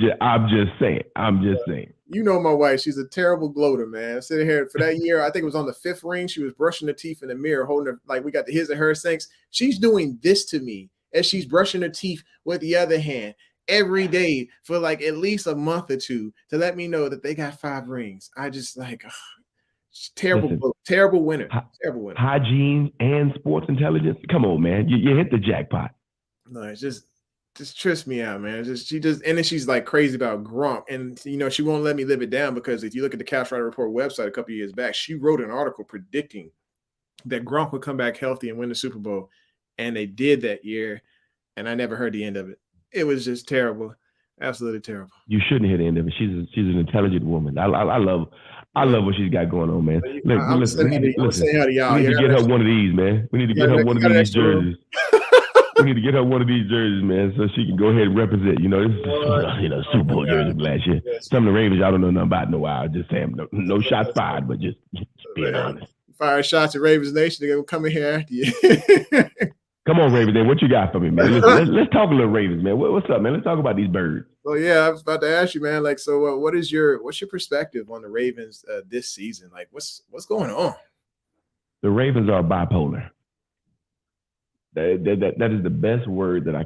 just saying. You know my wife, she's a terrible gloater, man. Sitting here for that year, I think it was on the 5th ring. She was brushing her teeth in the mirror, holding her, like we got the his and her sinks. She's doing this to me as she's brushing her teeth with the other hand every day for like at least a month or two to let me know that they got 5 rings. I just like, terrible, Listen, terrible winner. Terrible winner. Hygiene and sports intelligence. Come on, man. You hit the jackpot. No, it's just trips me out, man. And then she's like crazy about Gronk. And you know, she won't let me live it down because if you look at the Cash Rider Report website a couple of years back, she wrote an article predicting that Gronk would come back healthy and win the Super Bowl. And they did that year. And I never heard the end of it. It was just terrible. Absolutely terrible. You shouldn't hear the end of it. She's an intelligent woman. I love what she's got going on, man. Listen, we need to get her one of these, man. We need to get her one of these jerseys. We need to get her one of these jerseys, man, so she can go ahead and represent. You know, this is Super Bowl jersey from last year. Some of the Ravens, y'all don't know nothing about in a while. Just saying, no shots fired, but just being honest. Fire shots at Ravens Nation. They're gonna come in here after you. Come on, Ravens. What you got for me, man? Let's talk a little Ravens, man. What's up, man? Let's talk about these birds. Well, yeah, I was about to ask you, man. Like, so what's your perspective on the Ravens this season? Like, what's going on? The Ravens are bipolar. That is the best word that I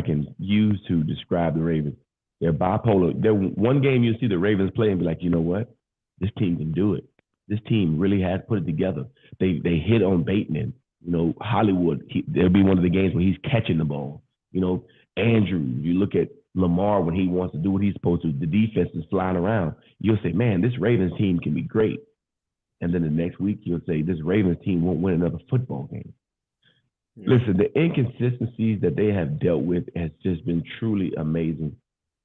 can use to describe the Ravens. They're bipolar. They're one game you see the Ravens play and be like, you know what? This team can do it. This team really has put it together. They hit on Bateman. You know, Hollywood, there'll be one of the games where he's catching the ball. You know, Andrew, you look at Lamar when he wants to do what he's supposed to, the defense is flying around. You'll say, man, this Ravens team can be great. And then the next week, you'll say, this Ravens team won't win another football game. Yeah. Listen, the inconsistencies that they have dealt with has just been truly amazing.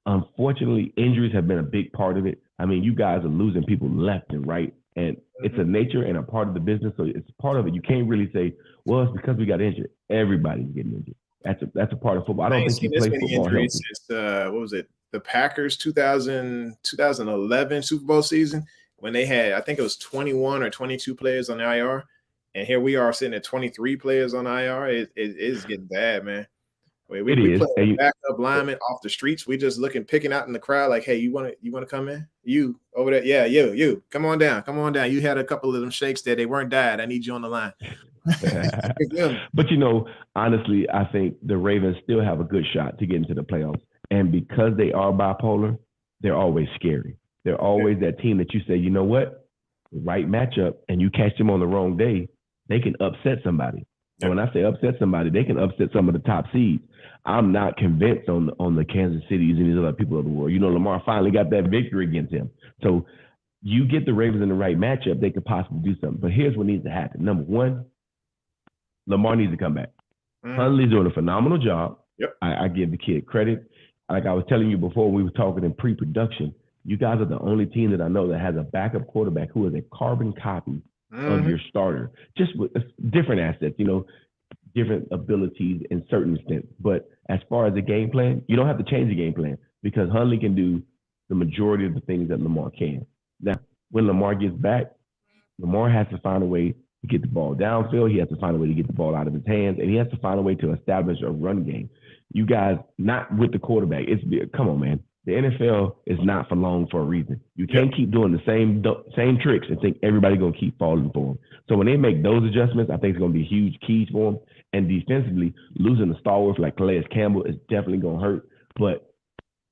Unfortunately, injuries have been a big part of it. I mean, you guys are losing people left and right. And it's a nature and a part of the business. So it's part of it. You can't really say, well, it's because we got injured. Everybody's getting injured. That's a part of football. I don't think you play football healthy. Since, what was it? The Packers 2011 Super Bowl season when they had, I think it was 21 or 22 players on IR. And here we are sitting at 23 players on IR. It is getting bad, man. We play backup linemen off the streets. We just picking out in the crowd like, hey, you want to come in? You over there? Yeah, you. Come on down. You had a couple of them shakes there. They weren't died. I need you on the line. But, you know, honestly, I think the Ravens still have a good shot to get into the playoffs. And because they are bipolar, they're always scary. They're always that team that you say, you know what? The right matchup, and you catch them on the wrong day, they can upset somebody. And when I say upset somebody, they can upset some of the top seeds. I'm not convinced on the Kansas Cities and these other people of the world. You know, Lamar finally got that victory against him. So you get the Ravens in the right matchup, they could possibly do something. But here's what needs to happen. Number one, Lamar needs to come back. Hundley's doing a phenomenal job. Yep. I give the kid credit. Like I was telling you before, we were talking in pre-production. You guys are the only team that I know that has a backup quarterback who is a carbon copy of your starter, just with different assets, you know, different abilities in certain extent. But as far as the game plan, you don't have to change the game plan because Hundley can do the majority of the things that Lamar can. Now, when Lamar gets back, Lamar has to find a way to get the ball downfield. He has to find a way to get the ball out of his hands, and he has to find a way to establish a run game. You guys, not with the quarterback. Come on, man. The NFL is not for long for a reason. You can't keep doing the same tricks and think everybody's going to keep falling for them. So when they make those adjustments, I think it's going to be huge keys for them. And defensively, losing the stalwarts like Calais Campbell is definitely going to hurt. But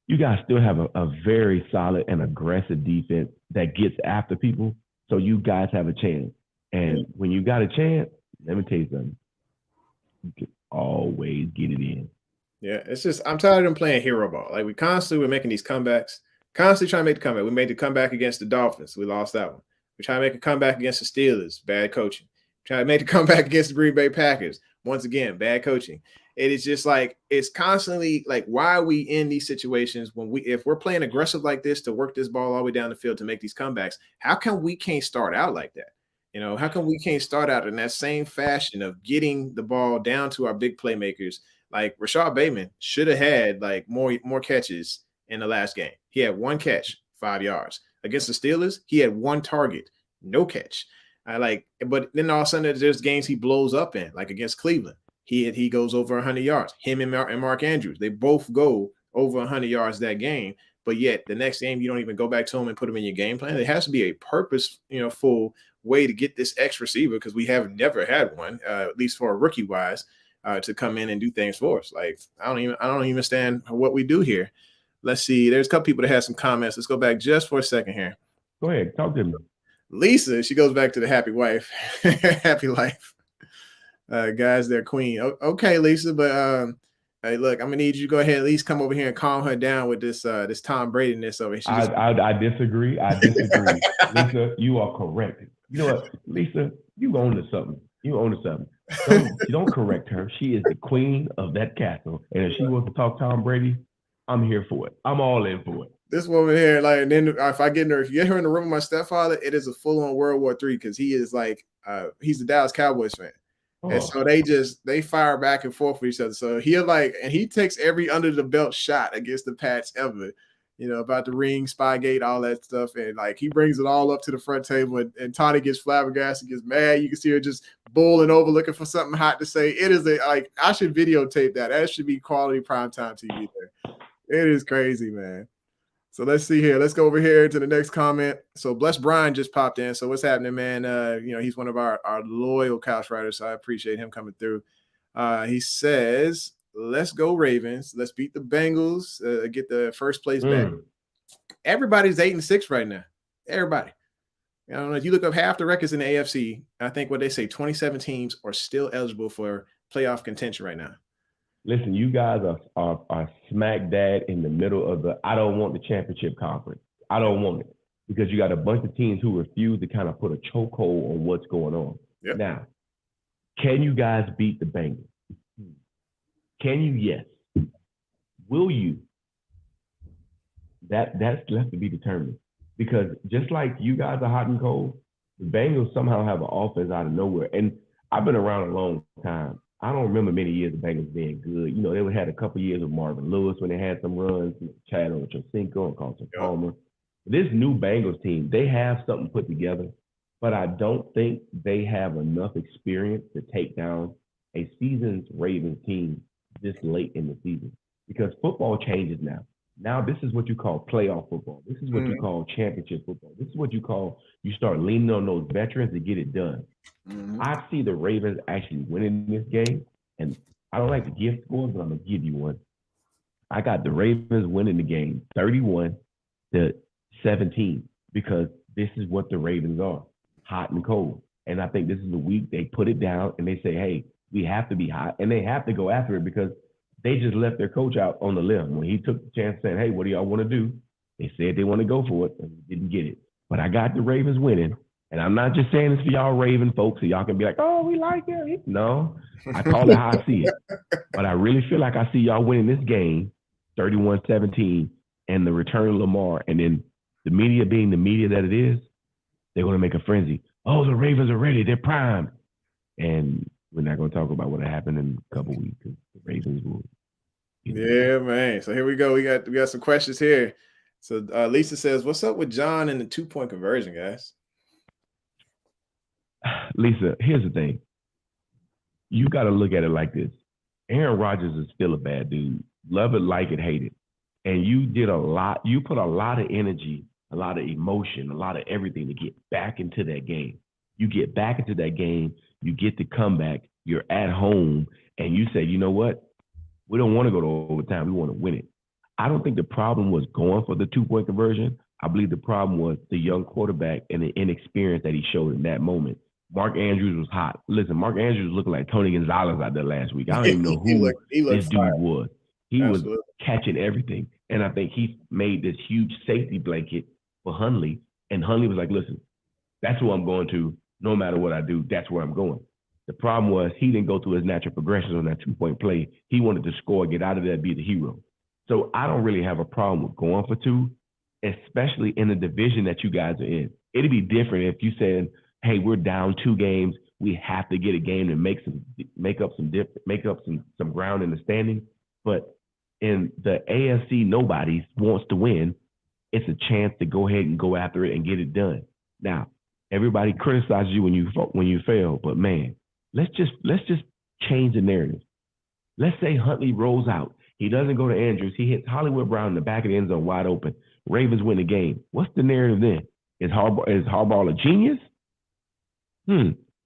you guys still have a very solid and aggressive defense that gets after people. So you guys have a chance. And when you got a chance, let me tell you something. You can always get it in. Yeah, it's just I'm tired of them playing hero ball. Like we constantly were making these comebacks, constantly trying to make the comeback. We made the comeback against the Dolphins. We lost that one. We try to make a comeback against the Steelers. Bad coaching. Try to make the comeback against the Green Bay Packers. Once again, bad coaching. It is just like it's constantly like why are we in these situations if we're playing aggressive like this to work this ball all the way down the field to make these comebacks? How come we can't start out like that? You know, how come we can't start out in that same fashion of getting the ball down to our big playmakers? Like Rashad Bateman should have had like more catches in the last game. He had 1 catch, 5 yards. Against the Steelers, he had 1 target, no catch. But then all of a sudden there's games he blows up in, like against Cleveland. He goes over 100 yards. Him and Mark Andrews, they both go over 100 yards that game. But yet the next game, you don't even go back to him and put him in your game plan. It has to be a purposeful way to get this X receiver, because we have never had one, at least for a rookie wise, to come in and do things for us. Like I don't even understand what we do here. Let's see. There's a couple people that have some comments. Let's go back just for a second here. Go ahead, talk to me. Lisa, she goes back to the happy wife, happy life. Guys, they're queen. Okay, Lisa, but hey, look, I'm gonna need you to go ahead, at least come over here and calm her down with this Tom Brady-ness over here. I disagree. I disagree. Lisa, you are correct. You know what, Lisa, you own to something. Don't correct her. She is the queen of that castle, and if she wants to talk Tom Brady, I'm here for it. I'm all in for it. This woman here, like, and then if you get her in the room with my stepfather, it is a full-on World War III, because he is like, he's a Dallas Cowboys fan. Oh. And so they fire back and forth with each other. So he takes every under the belt shot against the Pats ever, about the ring, Spygate, all that stuff. And like, he brings it all up to the front table, and Tawny gets flabbergasted, gets mad. You can see her just bowling over, looking for something hot to say. It is I should videotape that. That should be quality primetime TV there. It is crazy, man. So let's see here. Let's go over here to the next comment. So Bless Brian just popped in. So what's happening, man? He's one of our loyal couch writers, so I appreciate him coming through. He says, let's go Ravens. Let's beat the Bengals, get the first place back. Everybody's 8-6 right now. Everybody. I don't know. If you look up half the records in the AFC, I think what they say, 27 teams are still eligible for playoff contention right now. Listen, you guys are smack dab in the middle of I don't want the championship conference. I don't want it, because you got a bunch of teams who refuse to kind of put a chokehold on what's going on. Yep. Now, can you guys beat the Bengals? Can you? Yes. Will you? That's left to be determined, because just like you guys are hot and cold, the Bengals somehow have an offense out of nowhere. And I've been around a long time. I don't remember many years of Bengals being good. They had a couple years of Marvin Lewis when they had some runs, Chad Ochocinco and Carlton Palmer. This new Bengals team, they have something put together, but I don't think they have enough experience to take down a seasoned Ravens team this late in the season, because football changes now. Now this is what you call playoff football. This is what you call championship football. This is what you start leaning on those veterans to get it done. I see the Ravens actually winning this game, and I don't like to give scores, but I'm going to give you one. I got the Ravens winning the game 31-17, because this is what the Ravens are, hot and cold. And I think this is the week they put it down and they say, hey, we have to be hot, and they have to go after it, because they just left their coach out on the limb. When he took the chance saying, hey, what do y'all want to do? They said they want to go for it, and didn't get it. But I got the Ravens winning. And I'm not just saying this for y'all Raven folks, so y'all can be like, oh, we like it. No, I call it how I see it. But I really feel like I see y'all winning this game, 31-17, and the return of Lamar. And then the media being the media that it is, they're going to make a frenzy. Oh, the Ravens are ready. They're primed. And we're not going to talk about what happened in a couple weeks, because the Ravens will. Yeah, man. So here we go. We got some questions here. So Lisa says, what's up with John and the 2-point conversion, guys? Lisa, here's the thing. You got to look at it like this. Aaron Rodgers is still a bad dude. Love it, like it, hate it. And you did a lot. You put a lot of energy, a lot of emotion, a lot of everything to get back into that game. You get back into that game. You get the comeback. You're at home. And you say, you know what? We don't want to go to overtime. We want to win it. I don't think the problem was going for the 2-point conversion. I believe the problem was the young quarterback and the inexperience that he showed in that moment. Mark Andrews was hot. Listen, Mark Andrews was looking like Tony Gonzalez out there last week. I don't even know who this dude was. He Absolutely. Was catching everything. And I think he made this huge safety blanket for Hundley. And Hundley was like, listen, that's who I'm going to. No matter what I do, that's where I'm going. The problem was he didn't go through his natural progressions on that 2-point play. He wanted to score, get out of there, be the hero. So I don't really have a problem with going for 2, especially in the division that you guys are in. It'd be different if you said, hey, we're down 2 games. We have to get a game to make up some ground in the standings. But and the AFC nobody wants to win, it's a chance to go ahead and go after it and get it done. Now, everybody criticizes you when you fail, but man, let's just change the narrative. Let's say Huntley rolls out. He doesn't go to Andrews. He hits Hollywood Brown in the back of the end zone wide open. Ravens win the game. What's the narrative then? Is Harbaugh a genius?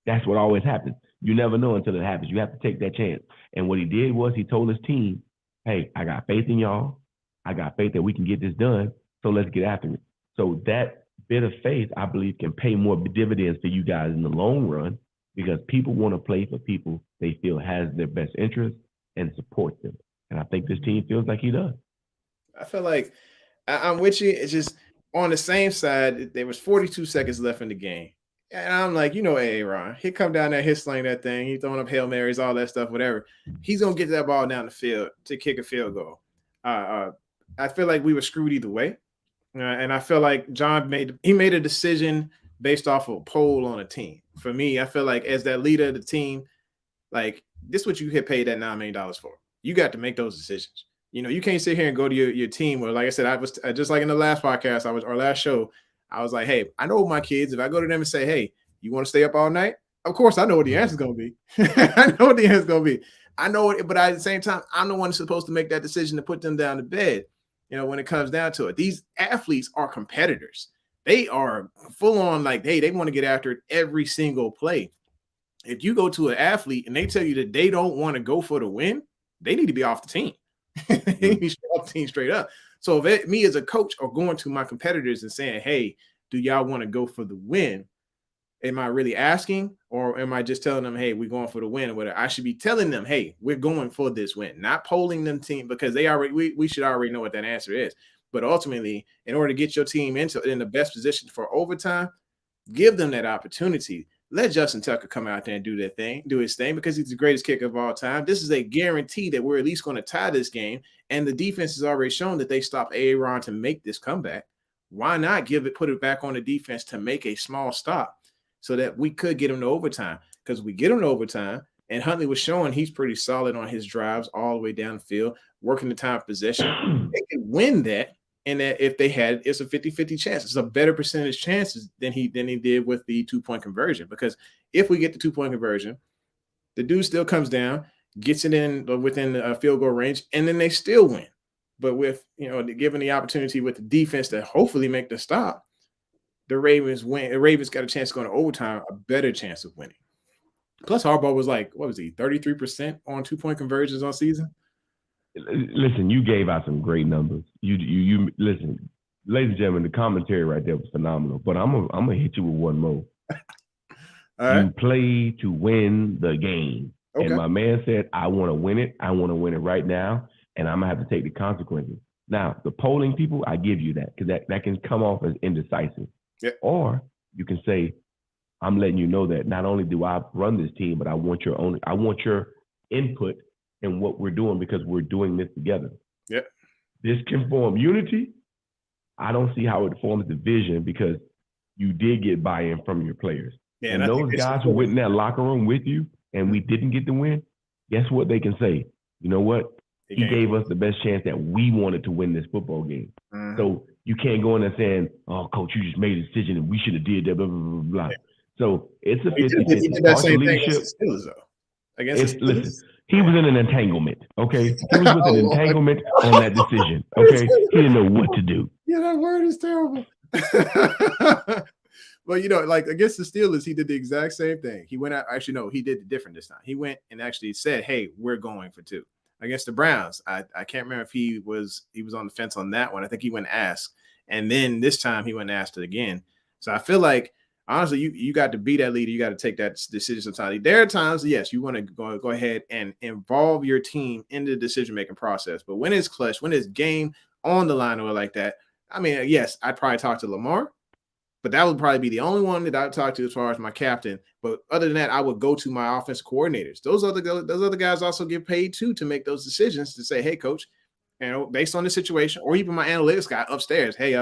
That's what always happens. You never know until it happens. You have to take that chance. And what he did was he told his team, hey, I got faith in y'all. I got faith that we can get this done. So let's get after it. So that bit of faith, I believe, can pay more dividends for you guys in the long run because people want to play for people they feel has their best interest and support them. And I think this team feels like he does. I feel like I'm with you. It's just on the same side, there was 42 seconds left in the game. And I'm like, Aaron, he come down there, he sling that thing, he throwing up Hail Marys, all that stuff, whatever. He's going to get that ball down the field to kick a field goal. I feel like we were screwed either way. And I feel like John made a decision based off of a poll on a team. For me, I feel like as that leader of the team, like this is what you get paid that $9 million for. You got to make those decisions. You can't sit here and go to your team. Or like I said, I was just like in the last podcast, our last show, I was like, hey, I know my kids. If I go to them and say, hey, you want to stay up all night? Of course, I know what the answer is going to be. I know what the answer is going to be. I know it, but at the same time, I'm the one that's supposed to make that decision to put them down to bed. When it comes down to it, these athletes are competitors. They are full on like, hey, they want to get after it every single play. If you go to an athlete and they tell you that they don't want to go for the win, they need to be off the team. They need to be off the team straight up. So if me as a coach are going to my competitors and saying, hey, do y'all want to go for the win? Am I really asking, or am I just telling them, hey, we're going for the win or whatever? I should be telling them, hey, we're going for this win, not polling them team because we should already know what that answer is. But ultimately, in order to get your team in the best position for overtime, give them that opportunity. Let Justin Tucker come out there and do his thing because he's the greatest kicker of all time. This is a guarantee that we're at least going to tie this game. And the defense has already shown that they stopped Aaron to make this comeback. Why not put it back on the defense to make a small stop? So that we could get him to overtime, because we get him to overtime, and Huntley was showing he's pretty solid on his drives all the way down the field, working the time of possession. They could win that, and that if they had, it's a 50-50 chance. It's a better percentage chances than he did with the 2-point conversion. Because if we get the 2-point conversion, the dude still comes down, gets it in within the field goal range, and then they still win. But with given the opportunity with the defense to hopefully make the stop, the Ravens win. The Ravens got a chance to go into overtime, a better chance of winning. Plus, Harbaugh was like, what was he, 33% on 2-point conversions on season? Listen, you gave out some great numbers. You listen, ladies and gentlemen, the commentary right there was phenomenal. But I'm gonna hit you with one more. All right. You play to win the game. Okay. And my man said, I want to win it. I want to win it right now. And I'm going to have to take the consequences. Now, the polling people, I give you that because that can come off as indecisive. Yep. Or you can say, I'm letting you know that not only do I run this team, but I want your input in what we're doing because we're doing this together. Yep. This can form unity. I don't see how it forms division because you did get buy-in from your players. Yeah, and those guys who went in that locker room with you and we didn't get the win, guess what they can say? You know what? He gave us the best chance that we wanted to win this football game. Mm-hmm. So you can't go in there saying, oh, coach, you just made a decision and we should have did that, blah, blah, blah, blah. Yeah. So it's a 50-50. He did that same thing against the Steelers, though. Listen, he was in an entanglement, okay? He was with an entanglement on that decision, okay? He didn't know what to do. Yeah, that word is terrible. Well, like against the Steelers, he did the exact same thing. He went out. Actually, no, he did it different this time. He went and actually said, hey, we're going for 2. Against the Browns, I can't remember if he was on the fence on that one. I think he went and asked, and then this time he went and asked it again. So I feel like honestly, you got to be that leader. You got to take that decision sometimes. There are times, yes, you want to go ahead and involve your team in the decision making process. But when it's clutch, when it's game on the line or like that, I mean, yes, I'd probably talk to Lamar. But that would probably be the only one that I would talk to as far as my captain. But other than that, I would go to my offensive coordinators. Those other guys also get paid too to make those decisions to say, hey, coach, based on the situation, or even my analytics guy upstairs, hey,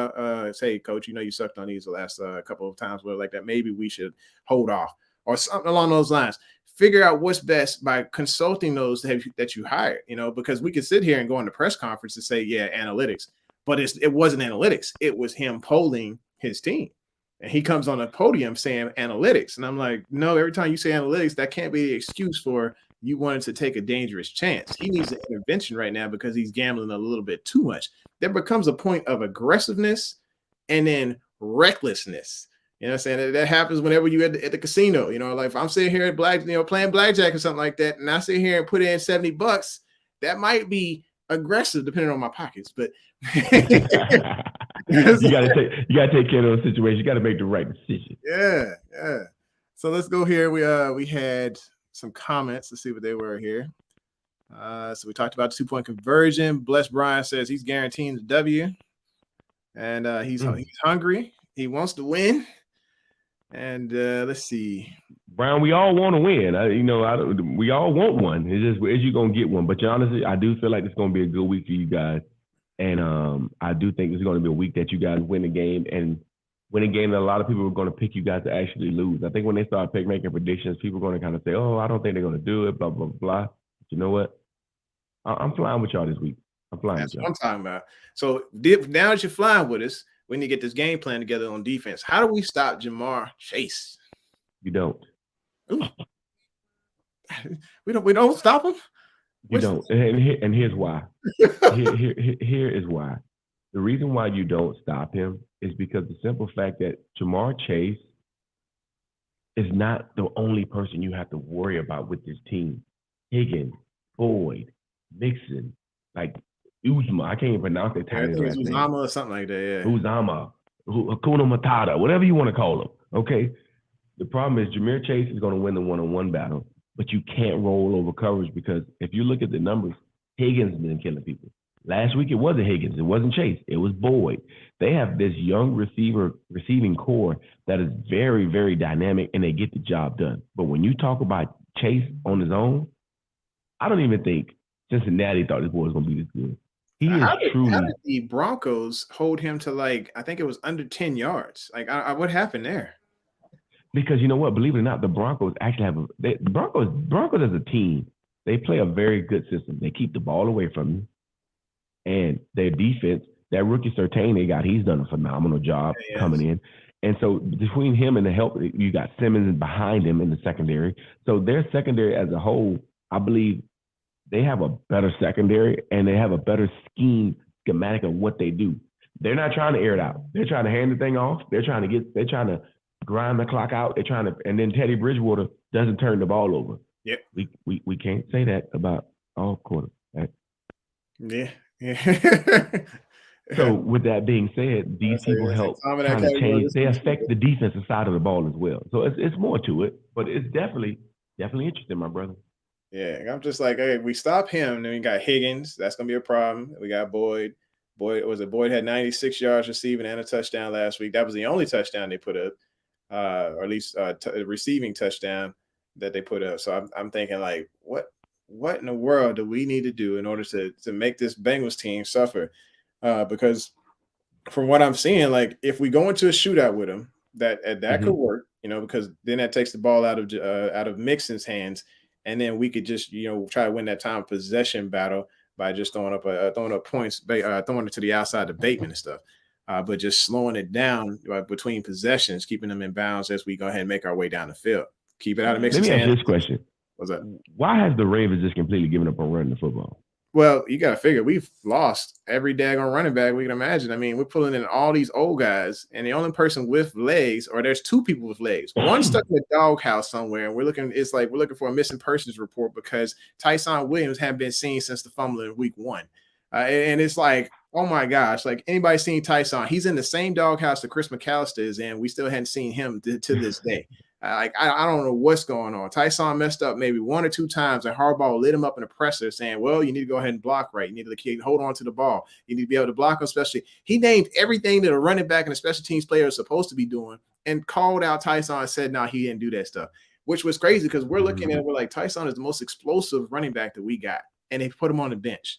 say, coach, you sucked on these the last couple of times, where like that, maybe we should hold off or something along those lines. figure out what's best by consulting those that you hired, because we could sit here and go on the press conference and say, yeah, analytics, but it wasn't analytics. It was him polling his team. And he comes on the podium saying analytics. And I'm like, no, every time you say analytics, that can't be the excuse for you wanted to take a dangerous chance. He needs an intervention right now because he's gambling a little bit too much. There becomes a point of aggressiveness and then recklessness. You know what I'm saying? That happens whenever you're at the casino. Like if I'm sitting here at playing blackjack or something like that, and I sit here and put in $70, that might be aggressive depending on my pockets. But you gotta take care of those situations. You gotta make the right decision. Yeah. So let's go here. We had some comments. Let's see what they were here. So we talked about 2-point conversion. Bless Brian says he's guaranteeing the W, and he's hungry. He wants to win. And let's see, Brian, we all want to win. We all want one. It's just is you gonna get one. But honestly, I do feel like it's gonna be a good week for you guys, and I do think it's gonna be a week that you guys win a game and win a game that a lot of people are gonna pick you guys to actually lose. I think when they start making predictions, people are gonna kind of say, "Oh, I don't think they're gonna do it." Blah blah blah. But you know what? I'm flying with y'all this week. I'm flying. That's what I'm talking about. So now that you're flying with us, we need to get this game plan together on defense. How do we stop Jamar Chase? You don't. We don't stop him. You don't. And here's why. Here is why. The reason why you don't stop him is because the simple fact that Jamar Chase is not the only person you have to worry about with this team. Higgins, Boyd, Mixon, like Uzma, I can't even pronounce that title. Uzama or something like that, yeah. Uzama, Hakuna Matata, whatever you want to call him, okay? The problem is Jamar Chase is going to win the one-on-one battle, but you can't roll over coverage because if you look at the numbers, Higgins has been killing people. Last week, it wasn't Higgins. It wasn't Chase. It was Boyd. They have this young receiving core that is very, very dynamic, and they get the job done. But when you talk about Chase on his own, I don't even think Cincinnati thought this boy was going to be this good. How did the Broncos hold him to I think it was under 10 yards? What happened there? Because you know what? Believe it or not, the Broncos actually have Broncos as a team, they play a very good system. They keep the ball away from you. And their defense, that rookie Surtain they got, he's done a phenomenal job coming in. And so between him and the help, you got Simmons behind him in the secondary. So their secondary as a whole, I believe they have a better secondary and they have a better schematic of what they do. They're not trying to air it out. They're trying to hand the thing off. They're trying to grind the clock out. And then Teddy Bridgewater doesn't turn the ball over. Yeah. We can't say that about all quarterbacks. Yeah. So with that being said, these people help kind of change. They affect the defensive side of the ball as well. So it's more to it, but it's definitely interesting, my brother. Yeah, I'm just like, hey, we stop him. Then we got Higgins. That's gonna be a problem. We got Boyd. Boyd had 96 yards receiving and a touchdown last week. That was the only touchdown they put up, or at least receiving touchdown that they put up. So I'm thinking like, what in the world do we need to do in order to make this Bengals team suffer? Because from what I'm seeing, like if we go into a shootout with them, that could work, because then that takes the ball out of Mixon's hands, and then we could just try to win that time possession battle by just throwing up points, throwing it to the outside to Bateman and stuff, but just slowing it down between possessions, keeping them in bounds as we go ahead and make our way down the field. Keep it out of Mixon's hands. Let me ask this question. What's that? Why has the Ravens just completely given up on running the football? Well, you got to figure we've lost every daggone running back we can imagine. I mean, we're pulling in all these old guys, and the only person with legs, or there's two people with legs. One stuck in a doghouse somewhere, and we're looking for a missing persons report because Tyson Williams hadn't been seen since the fumble in week 1. And it's like, oh my gosh, like anybody seen Tyson? He's in the same doghouse that Chris McAllister is in. We still hadn't seen him to this day. I don't know what's going on. Tyson messed up maybe 1 or 2 times, and Harbaugh lit him up in a presser saying, well, you need to go ahead and block right. You need to hold on to the ball. You need to be able to block, especially. He named everything that a running back and a special teams player is supposed to be doing and called out Tyson and said, no, he didn't do that stuff, which was crazy because we're looking at it, we're like, Tyson is the most explosive running back that we got, and they put him on the bench.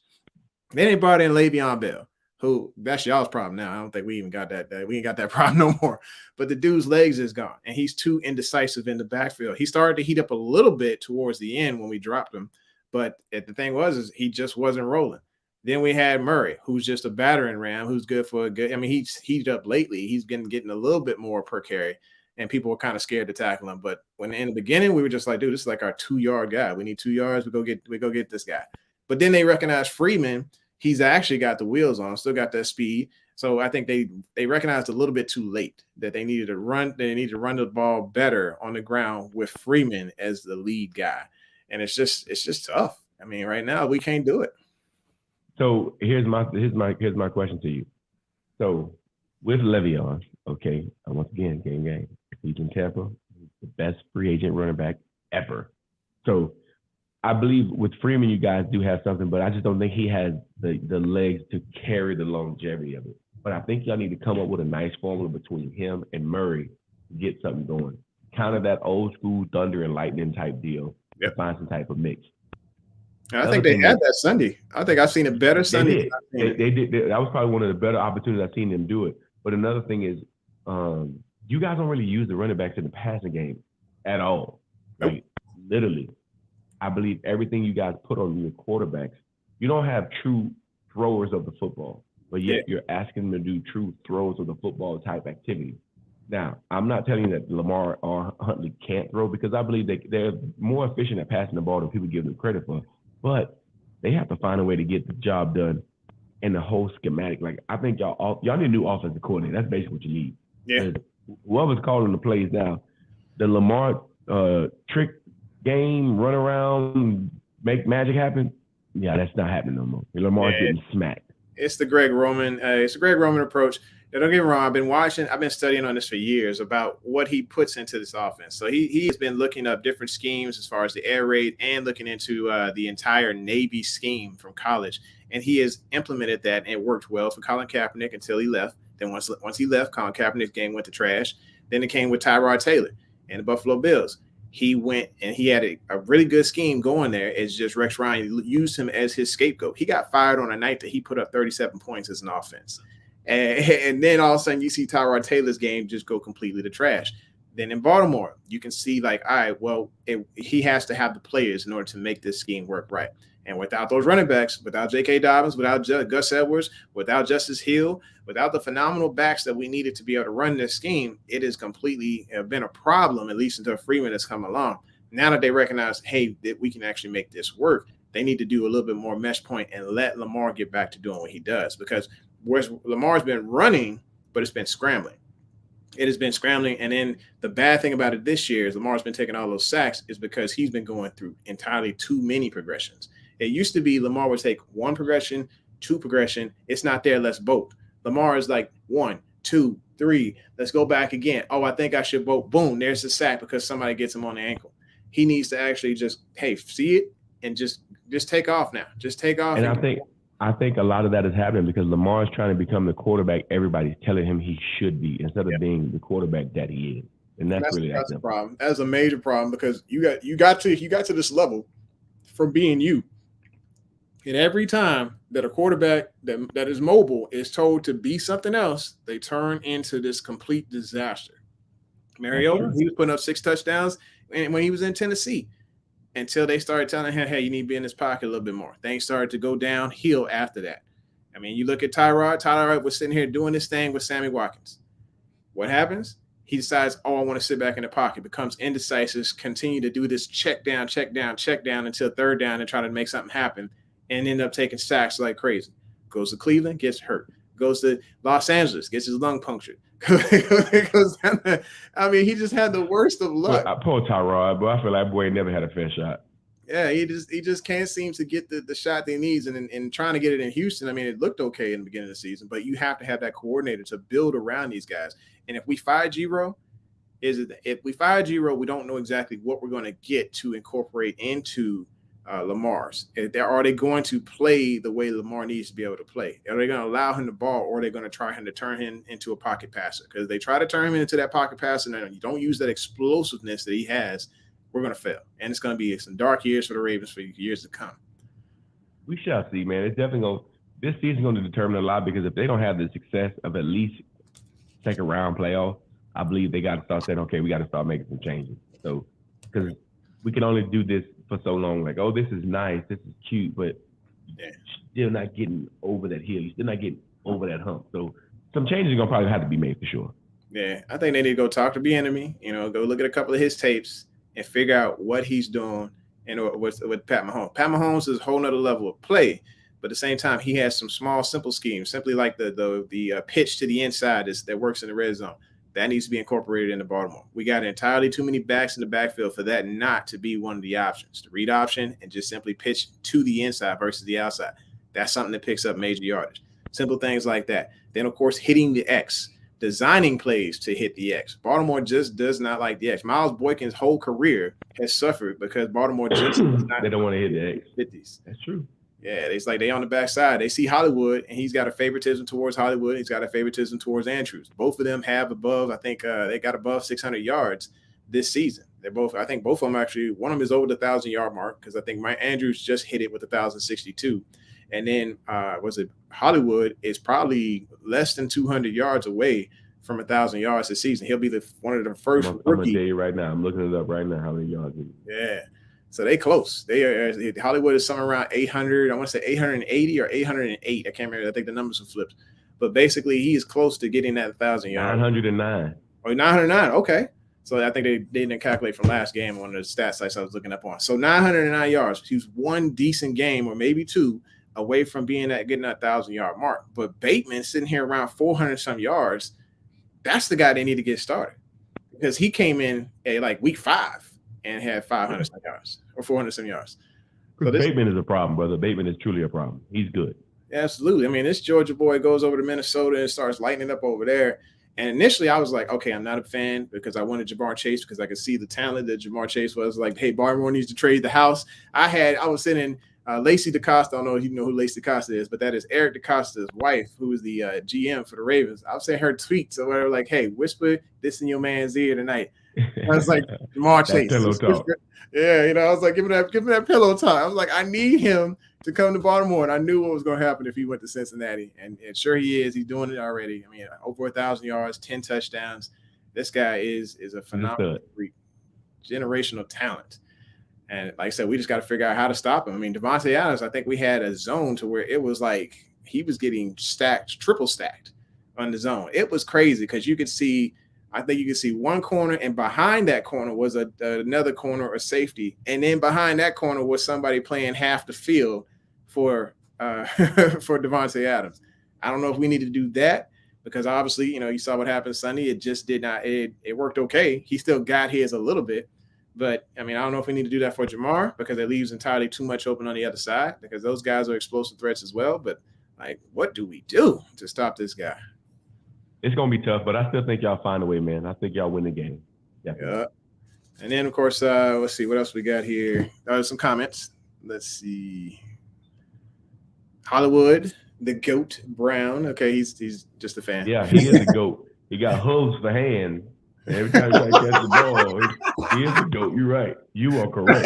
Then they brought in Le'Veon Bell, who that's y'all's problem now. I don't think we even got that. We ain't got that problem no more. But the dude's legs is gone, and he's too indecisive in the backfield. He started to heat up a little bit towards the end when we dropped him, but the thing is he just wasn't rolling. Then we had Murray, who's just a battering ram, who's good for a good. I mean, he's heated up lately. He's been getting a little bit more per carry, and people were kind of scared to tackle him. But when in the beginning, we were just like, dude, this is like our 2-yard guy. We need 2 yards. We go get this guy. But then they recognized Freeman. He's actually got the wheels on, still got that speed. So I think they recognized a little bit too late that they needed to run. They needed to run the ball better on the ground with Freeman as the lead guy, and it's just tough. I mean, right now we can't do it. So here's my question to you. So with Le'Veon, okay, once again, gang, he's in Tampa, he's the best free agent running back ever. So I believe with Freeman, you guys do have something, but I just don't think he has the legs to carry the longevity of it. But I think y'all need to come up with a nice formula between him and Murray to get something going. Kind of that old school thunder and lightning type deal. Yep. To find some type of mix. I think they had that Sunday. I think I've seen it better Sunday. They did. That was probably one of the better opportunities I've seen them do it. But another thing is, you guys don't really use the running backs in the passing game at all. Nope. Like, literally. I believe everything you guys put on your quarterbacks, you don't have true throwers of the football, but yet you're asking them to do true throws of the football type activity. Now, I'm not telling you that Lamar or Huntley can't throw, because I believe they're more efficient at passing the ball than people give them credit for. But they have to find a way to get the job done in the whole schematic. Like, I think y'all need a new offensive coordinator. That's basically what you need. Yeah. Whoever's calling the plays now, the Lamar trick game, run around, make magic happen. Yeah, that's not happening no more. Lamar's getting smacked. It's the Greg Roman. It's the Greg Roman approach. Now, don't get me wrong. I've been studying on this for years about what he puts into this offense. So he has been looking up different schemes as far as the air raid and looking into the entire Navy scheme from college. And he has implemented that, and it worked well for Colin Kaepernick until he left. Then once he left, Colin Kaepernick's game went to trash. Then it came with Tyrod Taylor and the Buffalo Bills. He went and he had a really good scheme going there. It's just Rex Ryan used him as his scapegoat. He got fired on a night that he put up 37 points as an offense. And then all of a sudden you see Tyrod Taylor's game just go completely to trash. Then in Baltimore, you can see like, all right, well, he has to have the players in order to make this scheme work right. And without those running backs, without J.K. Dobbins, without Gus Edwards, without Justice Hill, without the phenomenal backs that we needed to be able to run this scheme, it has completely been a problem, at least until Freeman has come along. Now that they recognize, hey, that we can actually make this work, they need to do a little bit more mesh point and let Lamar get back to doing what he does. Because whereas Lamar's been running, but it's been scrambling. It has been scrambling. And then the bad thing about it this year is Lamar's been taking all those sacks is because he's been going through entirely too many progressions. It used to be Lamar would take one progression, two progression. It's not there. Let's bolt. Lamar is like 1, 2, 3. Let's go back again. Oh, I think I should bolt. Boom. There's the sack because somebody gets him on the ankle. He needs to actually just, hey, see it and just take off now. Just take off. And I think a lot of that is happening because Lamar is trying to become the quarterback everybody's telling him he should be instead of being the quarterback that he is. And that's a problem. That's a major problem because you got to this level from being you. And every time that a quarterback that is mobile is told to be something else, they turn into this complete disaster. Mariota, he was putting up 6 touchdowns when he was in Tennessee until they started telling him, hey, you need to be in this pocket a little bit more. Things started to go downhill after that. I mean, you look at Tyrod. Tyrod was sitting here doing this thing with Sammy Watkins. What happens? He decides, oh, I want to sit back in the pocket, becomes indecisive, continue to do this check down until third down and try to make something happen. And end up taking sacks like crazy. Goes to Cleveland, gets hurt. Goes to Los Angeles, gets his lung punctured. Goes down there. I mean, he just had the worst of luck. Poor Tyrod, but I feel like boy never had a fair shot. Yeah, he just can't seem to get the shot that he needs. And trying to get it in Houston, I mean, it looked okay in the beginning of the season, but you have to have that coordinator to build around these guys. And if we fire Giro, we don't know exactly what we're going to get to incorporate into Lamar's. Are they going to play the way Lamar needs to be able to play? Are they going to allow him the ball, or are they going to try him to turn him into a pocket passer? Because they try to turn him into that pocket passer and you don't use that explosiveness that he has, we're going to fail. And it's going to be some dark years for the Ravens for years to come. We shall see, man. It's definitely going to this season's going to determine a lot because if they don't have the success of at least second round playoff, I believe they got to start saying, okay, we got to start making some changes. So, because we can only do this for so long. Like, oh, this is nice, this is cute, but still not getting over that hill. You're still not getting over that hump. So, some changes are going to probably have to be made for sure. Yeah, I think they need to go talk to Bieniemy. Go look at a couple of his tapes and figure out what he's doing. And with Pat Mahomes. Pat Mahomes is a whole nother level of play, but at the same time, he has some small, simple schemes, simply like the pitch to the inside that works in the red zone. That needs to be incorporated into Baltimore. We got entirely too many backs in the backfield for that not to be one of the options. The read option and just simply pitch to the inside versus the outside. That's something that picks up major yardage. Simple things like that. Then, of course, hitting the X. Designing plays to hit the X. Baltimore just does not like the X. Miles Boykin's whole career has suffered because Baltimore just does not. They don't want to hit the X. 50s. That's true. Yeah, it's like they on the backside. They see Hollywood, and he's got a favoritism towards Hollywood. He's got a favoritism towards Andrews. Both of them have above. I think they got above 600 yards this season. They're both. I think both of them actually. One of them is over the 1,000-yard mark because I think Mike Andrews just hit it with 1,062. And then Hollywood is probably less than 200 yards away from 1,000 yards this season. He'll be one of the first. I'm gonna tell you right now. I'm looking it up right now. How many yards? Yeah, so they close. They are. Hollywood is somewhere around 800. I want to say 880 or 808. I can't remember. I think the numbers are flipped. But basically, he is close to getting that 1,000 yards. 909. Oh, 909. Okay. So I think they didn't calculate from last game on the stat sites I was looking up on. So 909 yards. He was one decent game or maybe two away from getting that 1,000-yard mark. But Bateman sitting here around 400 some yards. That's the guy they need to get started because he came in at like week 5 and had 500 some yards or 400 some yards. So Bateman is a problem, brother. Bateman is truly a problem. He's good. Absolutely. I mean, this Georgia boy goes over to Minnesota and starts lighting up over there. And initially I was like, okay, I'm not a fan because I wanted Jamar Chase because I could see the talent that Jamar Chase was. Like, hey, Baltimore needs to trade the house. I was sitting Lacey DeCosta. I don't know if you know who Lacey DeCosta is, but that is Eric DeCosta's wife, who is the GM for the Ravens. I'll say her tweets or whatever, like, hey, whisper this in your man's ear tonight. I was like, Jamar Chase. Yeah, I was like, give me that pillow talk. I was like, I need him to come to Baltimore, and I knew what was going to happen if he went to Cincinnati. And sure he is. He's doing it already. I mean, over 1,000 yards, 10 touchdowns. This guy is a phenomenal freak, generational talent. And like I said, we just got to figure out how to stop him. I mean, Davante Adams, I think we had a zone to where it was like he was getting triple stacked on the zone. It was crazy because I think you could see one corner, and behind that corner was another corner or safety. And then behind that corner was somebody playing half the field for Davante Adams. I don't know if we need to do that because obviously, you saw what happened Sunday. It just did not – it worked okay. He still got his a little bit. But, I mean, I don't know if we need to do that for Jamar because it leaves entirely too much open on the other side because those guys are explosive threats as well. But, like, what do we do to stop this guy? It's going to be tough, but I still think y'all find a way, man. I think y'all win the game. Definitely. Yeah. And then, of course, let's see. What else we got here? Some comments. Let's see. Hollywood, the GOAT, Brown. Okay, he's just a fan. Yeah, he is a GOAT. He got hooves for hands. Every time he catch the ball, he is a GOAT. You're right. You are correct.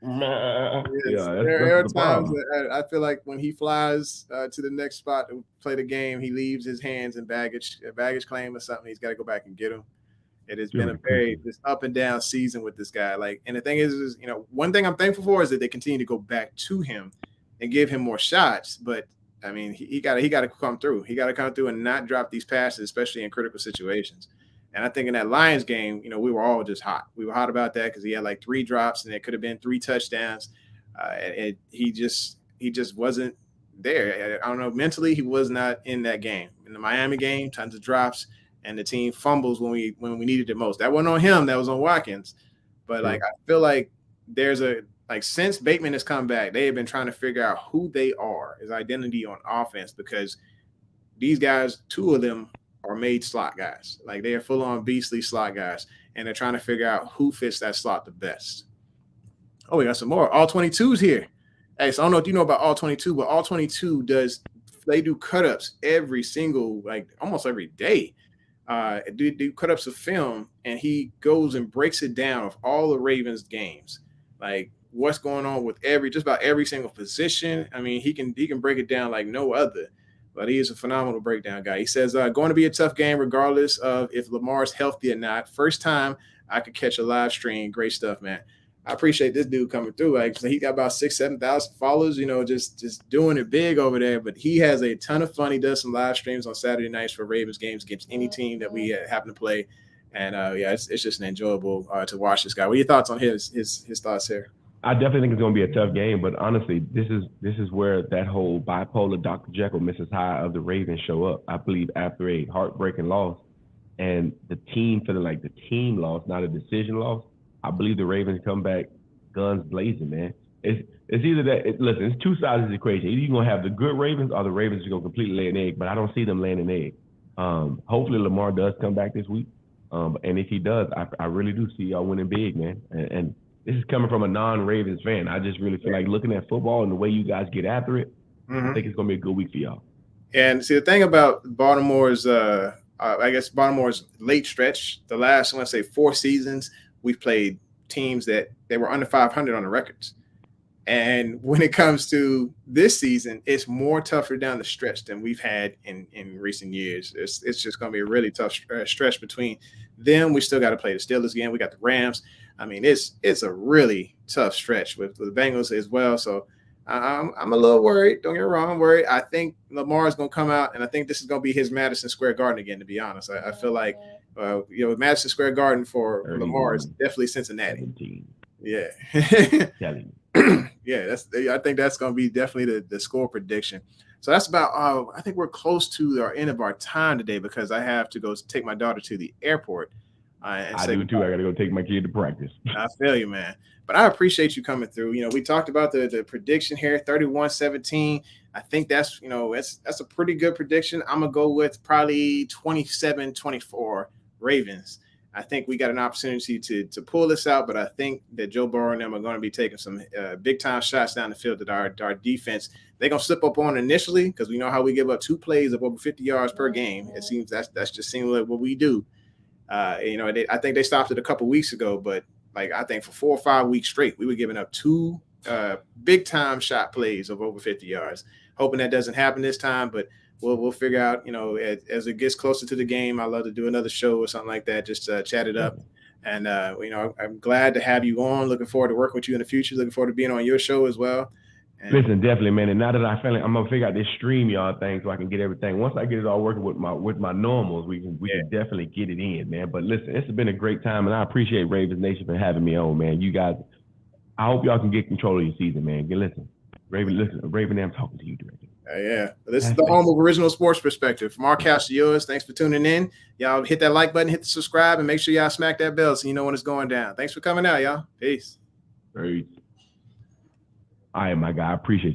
There are times that I feel like when he flies to the next spot to play the game, he leaves his hands in baggage claim or something. He's got to go back and get them. It has been a very up and down season with this guy. Like, and the thing is, one thing I'm thankful for is that they continue to go back to him and give him more shots. But I mean, he got to come through. He got to come through and not drop these passes, especially in critical situations. And I think in that Lions game, we were all just hot. We were hot about that because he had like 3 drops and it could have been 3 touchdowns. And he just wasn't there. I don't know. Mentally, he was not in that game. In the Miami game, tons of drops, and the team fumbles when we needed it most. That wasn't on him. That was on Watkins. But like, I feel like there's since Bateman has come back, they have been trying to figure out who they are, his identity on offense, because these guys, 2 of them are made slot guys. Like, they are full-on beastly slot guys, and they're trying to figure out who fits that slot the best. Oh, we got some more. All 22s here. Hey, so I don't know if you know about All 22, but All 22 they do cut-ups every single, almost every day. Do cut-ups of film, and he goes and breaks it down of all the Ravens games. Like, what's going on with just about every single position. I mean, he can break it down like no other. But he is a phenomenal breakdown guy. He says, going to be a tough game regardless of if Lamar's healthy or not. First time I could catch a live stream. Great stuff, man. I appreciate this dude coming through. Like, so he got about 6,000-7,000 followers, just doing it big over there. But he has a ton of fun. He does some live streams on Saturday nights for Ravens games against any team that we happen to play. And it's just an enjoyable to watch this guy. What are your thoughts on his thoughts here? I definitely think it's going to be a tough game, but honestly, this is where that whole bipolar Dr. Jekyll, Mrs. Hyde of the Ravens show up. I believe after a heartbreaking loss, and the team feeling like the team lost, not a decision loss. I believe the Ravens come back guns blazing, man. It's either that. Listen, it's two sides of the equation. Either you're gonna have the good Ravens, or the Ravens are gonna completely lay an egg. But I don't see them laying an egg. Hopefully Lamar does come back this week, and if he does, I really do see y'all winning big, man. And this is coming from a non-Ravens fan. I just really feel like looking at football and the way you guys get after it, I think it's gonna be a good week for y'all. And see, the thing about Baltimore's, Baltimore's late stretch, the last, I want to say 4 seasons, we've played teams that they were under 500 on the records. And when it comes to this season, it's more tougher down the stretch than we've had in recent years. It's just going to be a really tough stretch between them. We still got to play the Steelers again. We got the Rams. I mean, it's a really tough stretch with the Bengals as well. So I'm a little worried. Don't get me wrong, I'm worried. I think Lamar is going to come out, and I think this is going to be his Madison Square Garden again, to be honest. I feel like, Madison Square Garden for Lamar is definitely Cincinnati. 17. Yeah. Yeah, I think that's going to be definitely the score prediction. So that's about, I think we're close to our end of our time today because I have to go take my daughter to the airport. I do too. I got to go take my kid to practice. I feel you, man. But I appreciate you coming through. We talked about the prediction here, 31-17. I think that's a pretty good prediction. I'm going to go with probably 27-24 Ravens. I think we got an opportunity to pull this out, but I think that Joe Burrow and them are going to be taking some big-time shots down the field that our defense, they're going to slip up on initially because we know how we give up 2 plays of over 50 yards per game. It seems that's just seems like what we do. I think they stopped it a couple weeks ago, but I think for 4 or 5 weeks straight, we were giving up 2 big-time shot plays of over 50 yards. Hoping that doesn't happen this time, but we'll figure out, as it gets closer to the game. I'd love to do another show or something like that, just chat it up. And, I'm glad to have you on. Looking forward to working with you in the future. Looking forward to being on your show as well. And listen, definitely, man. And now that I'm going to figure out this StreamYard thing so I can get everything. Once I get it all working with my normals, we can definitely get it in, man. But listen, it's been a great time, and I appreciate Ravens Nation for having me on, man. You guys, I hope y'all can get control of your season, man. Listen, Raven, I'm talking to you directly. Yeah. This is the home of Original Sports Perspective. From our couch to yours, thanks for tuning in. Y'all hit that like button, hit the subscribe, and make sure y'all smack that bell so you know when it's going down. Thanks for coming out, y'all. Peace. All right, my guy. I appreciate you.